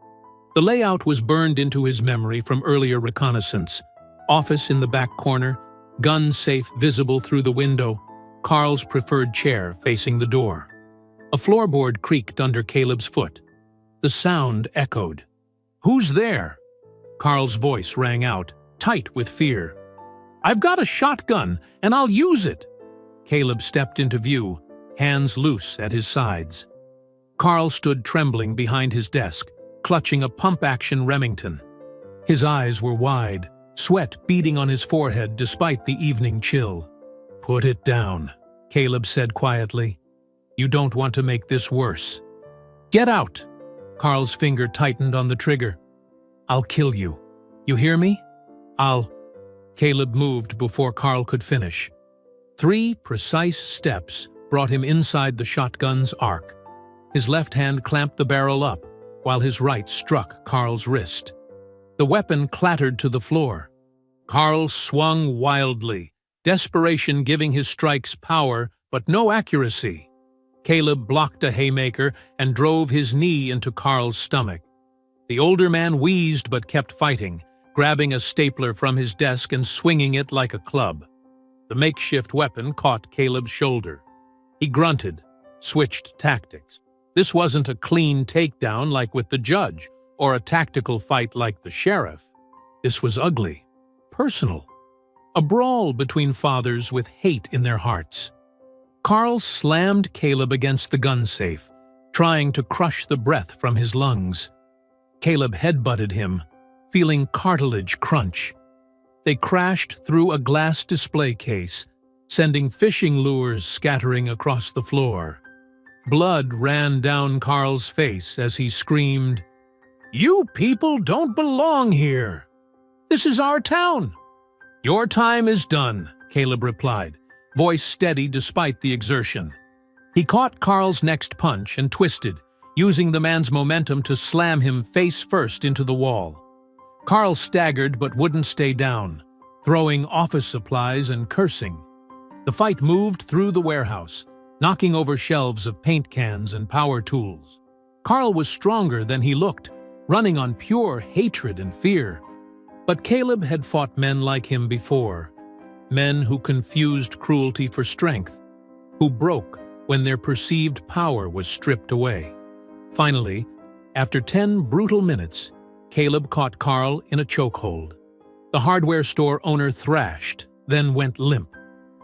The layout was burned into his memory from earlier reconnaissance. Office in the back corner, gun safe visible through the window, Carl's preferred chair facing the door. A floorboard creaked under Caleb's foot. The sound echoed. "Who's there?" Carl's voice rang out, tight with fear. "I've got a shotgun, and I'll use it." Caleb stepped into view, hands loose at his sides. Carl stood trembling behind his desk, clutching a pump-action Remington. His eyes were wide, sweat beading on his forehead despite the evening chill. "Put it down," Caleb said quietly. "You don't want to make this worse." "Get out!" Carl's finger tightened on the trigger. "I'll kill you. You hear me? Caleb moved before Carl could finish. 3 precise steps brought him inside the shotgun's arc. His left hand clamped the barrel up, while his right struck Carl's wrist. The weapon clattered to the floor. Carl swung wildly, desperation giving his strikes power but no accuracy. Caleb blocked a haymaker and drove his knee into Carl's stomach. The older man wheezed but kept fighting, grabbing a stapler from his desk and swinging it like a club. The makeshift weapon caught Caleb's shoulder. He grunted, switched tactics. This wasn't a clean takedown like with the judge, or a tactical fight like the sheriff. This was ugly, personal. A brawl between fathers with hate in their hearts. Carl slammed Caleb against the gun safe, trying to crush the breath from his lungs. Caleb headbutted him, feeling cartilage crunch. They crashed through a glass display case, sending fishing lures scattering across the floor. Blood ran down Carl's face as he screamed, "You people don't belong here! This is our town!" "Your time is done," Caleb replied, voice steady despite the exertion. He caught Carl's next punch and twisted, using the man's momentum to slam him face first into the wall. Carl staggered but wouldn't stay down, throwing office supplies and cursing. The fight moved through the warehouse, knocking over shelves of paint cans and power tools. Carl was stronger than he looked, running on pure hatred and fear. But Caleb had fought men like him before, men who confused cruelty for strength, who broke when their perceived power was stripped away. Finally, after 10 brutal minutes, Caleb caught Carl in a chokehold. The hardware store owner thrashed, then went limp.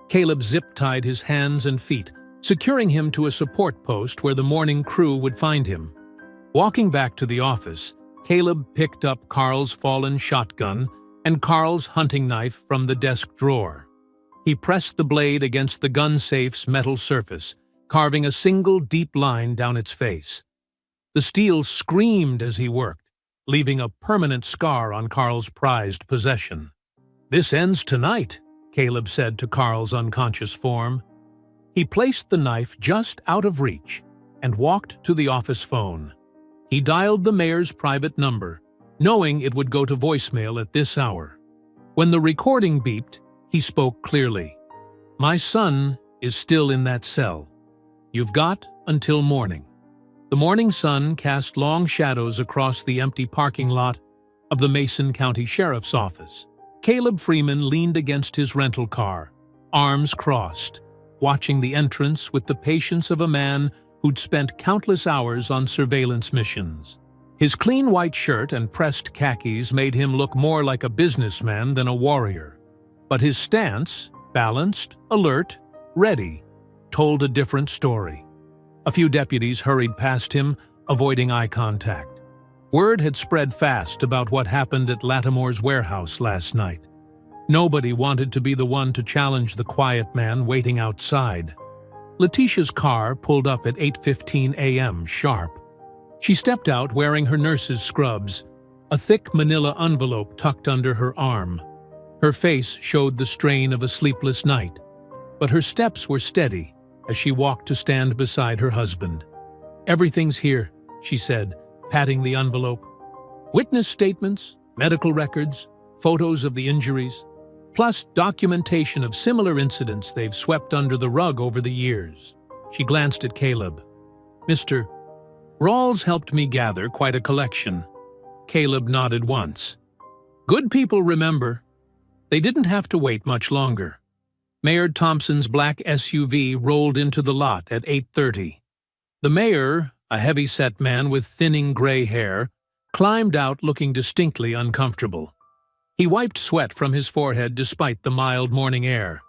Caleb zip-tied his hands and feet, securing him to a support post where the morning crew would find him. Walking back to the office, Caleb picked up Carl's fallen shotgun and Carl's hunting knife from the desk drawer. He pressed the blade against the gun safe's metal surface, carving a single deep line down its face. The steel screamed as he worked, leaving a permanent scar on Carl's prized possession. "This ends tonight," Caleb said to Carl's unconscious form. He placed the knife just out of reach and walked to the office phone. He dialed the mayor's private number, knowing it would go to voicemail at this hour. When the recording beeped, he spoke clearly. "My son is still in that cell. You've got until morning." The morning sun cast long shadows across the empty parking lot of the Mason County Sheriff's Office. Caleb Freeman leaned against his rental car, arms crossed, watching the entrance with the patience of a man who'd spent countless hours on surveillance missions. His clean white shirt and pressed khakis made him look more like a businessman than a warrior. But his stance, balanced, alert, ready, told a different story. A few deputies hurried past him, avoiding eye contact. Word had spread fast about what happened at Lattimore's warehouse last night. Nobody wanted to be the one to challenge the quiet man waiting outside. Letitia's car pulled up at 8:15 a.m. sharp. She stepped out wearing her nurse's scrubs, a thick manila envelope tucked under her arm. Her face showed the strain of a sleepless night, but her steps were steady as she walked to stand beside her husband. "Everything's here," she said, patting the envelope. "Witness statements, medical records, photos of the injuries, plus documentation of similar incidents they've swept under the rug over the years." She glanced at Caleb. "Mr. Rawls helped me gather quite a collection." Caleb nodded once. "Good people remember." They didn't have to wait much longer. Mayor Thompson's black SUV rolled into the lot at 8:30. The mayor, a heavy-set man with thinning gray hair, climbed out looking distinctly uncomfortable. He wiped sweat from his forehead despite the mild morning air.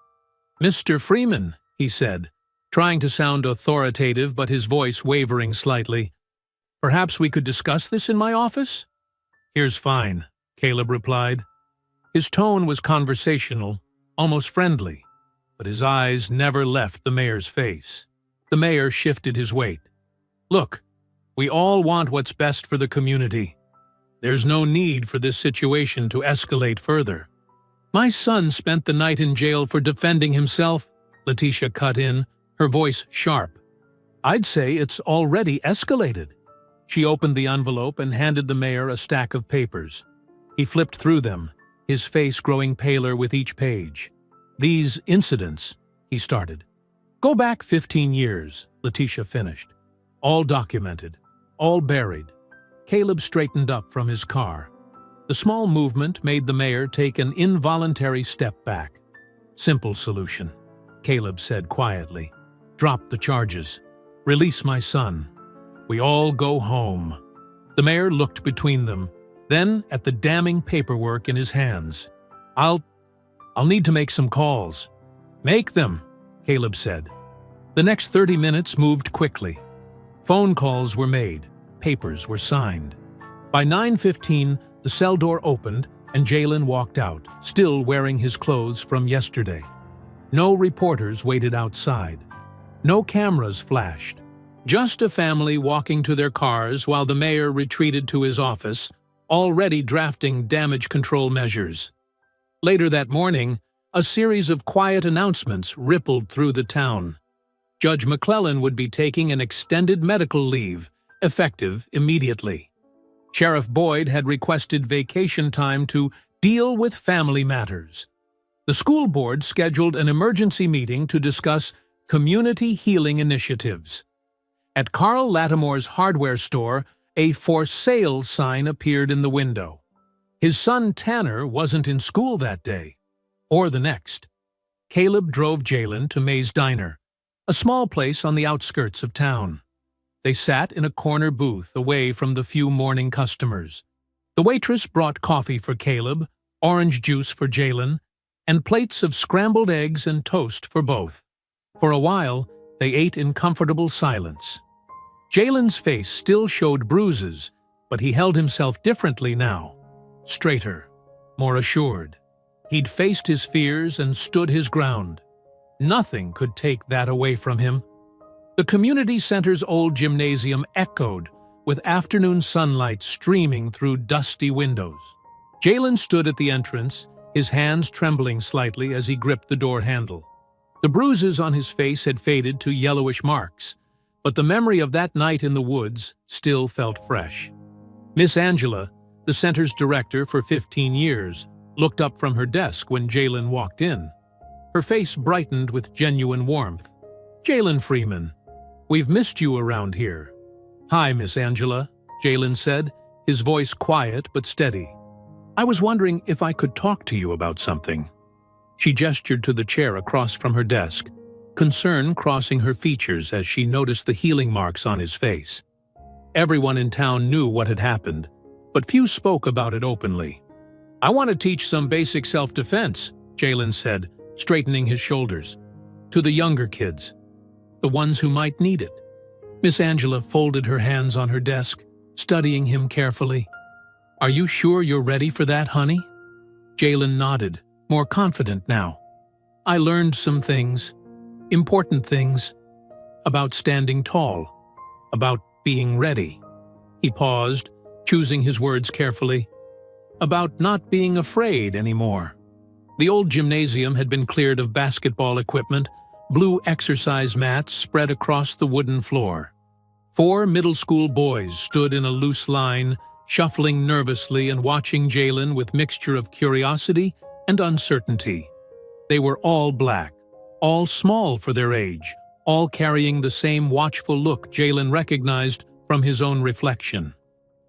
"Mr. Freeman," he said, trying to sound authoritative but his voice wavering slightly. "Perhaps we could discuss this in my office?" "Here's fine," Caleb replied. His tone was conversational, almost friendly, but his eyes never left the mayor's face. The mayor shifted his weight. "Look, we all want what's best for the community. There's no need for this situation to escalate further." "My son spent the night in jail for defending himself," Letitia cut in, her voice sharp. "I'd say it's already escalated." She opened the envelope and handed the mayor a stack of papers. He flipped through them, his face growing paler with each page. "These incidents," he started. "Go back 15 years, Letitia finished. "All documented, all buried." Caleb straightened up from his car. The small movement made the mayor take an involuntary step back. "Simple solution," Caleb said quietly. "Drop the charges. Release my son. We all go home." The mayor looked between them, then at the damning paperwork in his hands. I'll need to make some calls." "Make them," Caleb said. The next 30 minutes moved quickly. Phone calls were made, papers were signed. By 9:15, the cell door opened and Jalen walked out, still wearing his clothes from yesterday. No reporters waited outside. No cameras flashed. Just a family walking to their cars while the mayor retreated to his office, already drafting damage control measures. Later that morning, a series of quiet announcements rippled through the town. Judge McClellan would be taking an extended medical leave, effective immediately. Sheriff Boyd had requested vacation time to deal with family matters. The school board scheduled an emergency meeting to discuss community healing initiatives. At Carl Lattimore's hardware store, a "for sale" sign appeared in the window. His son Tanner wasn't in school that day, or the next. Caleb drove Jalen to May's Diner, a small place on the outskirts of town. They sat in a corner booth away from the few morning customers. The waitress brought coffee for Caleb, orange juice for Jalen, and plates of scrambled eggs and toast for both. For a while, they ate in comfortable silence. Jalen's face still showed bruises, But he held himself differently now, straighter, more assured. He'd faced his fears and stood his ground. Nothing could take that away from him. The community center's old gymnasium echoed with afternoon sunlight streaming through dusty windows. Jalen stood at the entrance, his hands trembling slightly as he gripped the door handle. The bruises on his face had faded to yellowish marks, but the memory of that night in the woods still felt fresh. Miss Angela, the center's director for 15 years, looked up from her desk when Jalen walked in. Her face brightened with genuine warmth. "Jalen Freeman, we've missed you around here." "Hi, Miss Angela," Jalen said, his voice quiet but steady. "I was wondering if I could talk to you about something." She gestured to the chair across from her desk, concern crossing her features as she noticed the healing marks on his face. Everyone in town knew what had happened, but few spoke about it openly. "I want to teach some basic self-defense," Jalen said, straightening his shoulders. "To the younger kids, the ones who might need it." Miss Angela folded her hands on her desk, studying him carefully. "Are you sure you're ready for that, honey?" Jalen nodded, more confident now. "I learned some things, important things, about standing tall, about being ready." He paused, choosing his words carefully. "About not being afraid anymore." The old gymnasium had been cleared of basketball equipment, blue exercise mats spread across the wooden floor. 4 middle school boys stood in a loose line, shuffling nervously and watching Jalen with mixture of curiosity and uncertainty. They were all black, all small for their age, all carrying the same watchful look Jalen recognized from his own reflection.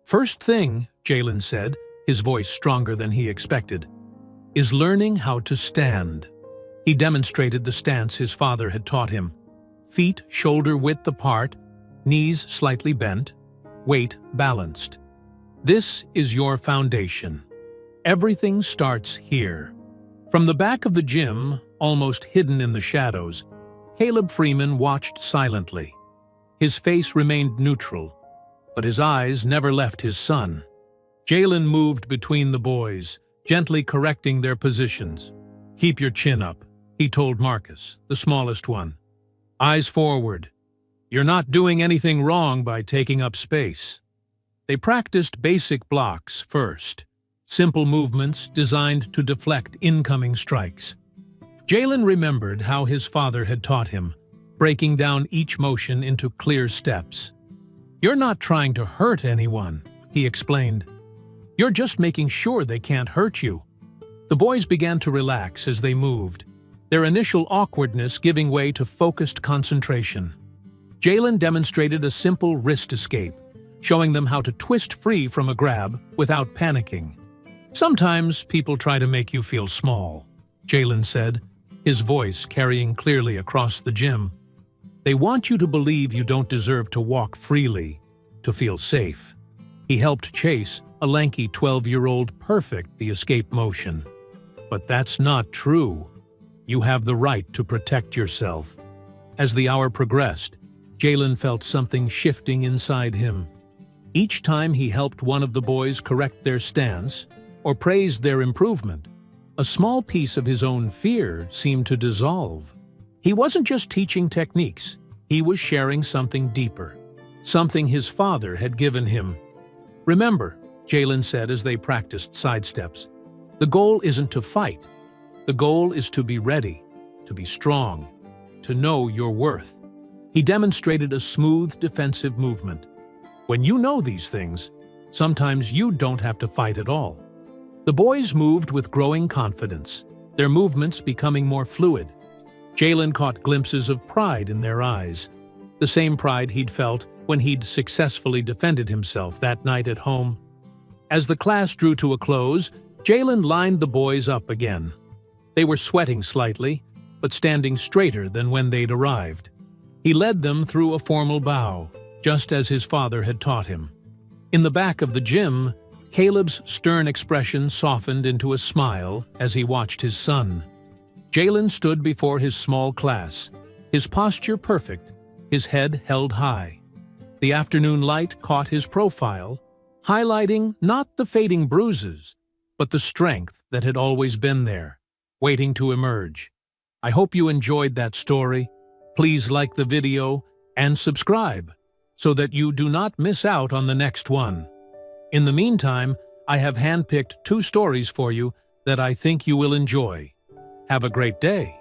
"First thing," Jalen said, his voice stronger than he expected, "is learning how to stand." He demonstrated the stance his father had taught him. Feet shoulder-width apart, knees slightly bent, weight balanced. This is your foundation. Everything starts here. From the back of the gym, almost hidden in the shadows, Caleb Freeman watched silently. His face remained neutral, but his eyes never left his son. Jalen moved between the boys, gently correcting their positions. "Keep your chin up," he told Marcus, the smallest one. "Eyes forward. You're not doing anything wrong by taking up space." They practiced basic blocks first, simple movements designed to deflect incoming strikes. Jalen remembered how his father had taught him, breaking down each motion into clear steps. "You're not trying to hurt anyone," he explained. "You're just making sure they can't hurt you." The boys began to relax as they moved, their initial awkwardness giving way to focused concentration. Jalen demonstrated a simple wrist escape, showing them how to twist free from a grab without panicking. "Sometimes people try to make you feel small," Jalen said, his voice carrying clearly across the gym. "They want you to believe you don't deserve to walk freely, to feel safe." He helped Chase, a lanky 12-year-old, perfect the escape motion. "But that's not true. You have the right to protect yourself." As the hour progressed, Jalen felt something shifting inside him. Each time he helped one of the boys correct their stance or praised their improvement, a small piece of his own fear seemed to dissolve. He wasn't just teaching techniques, he was sharing something deeper, something his father had given him. "Remember," Jalen said as they practiced sidesteps, "the goal isn't to fight. The goal is to be ready, to be strong, to know your worth." He demonstrated a smooth, defensive movement. When you know these things, sometimes you don't have to fight at all. The boys moved with growing confidence, their movements becoming more fluid. Jalen caught glimpses of pride in their eyes, the same pride he'd felt when he'd successfully defended himself that night at home. As the class drew to a close, Jalen lined the boys up again. They were sweating slightly, but standing straighter than when they'd arrived. He led them through a formal bow, just as his father had taught him. In the back of the gym, Caleb's stern expression softened into a smile as he watched his son. Jalen stood before his small class, his posture perfect, his head held high. The afternoon light caught his profile, highlighting not the fading bruises, but the strength that had always been there, waiting to emerge. I hope you enjoyed that story. Please like the video and subscribe so that you do not miss out on the next one. In the meantime, I have handpicked 2 stories for you that I think you will enjoy. Have a great day.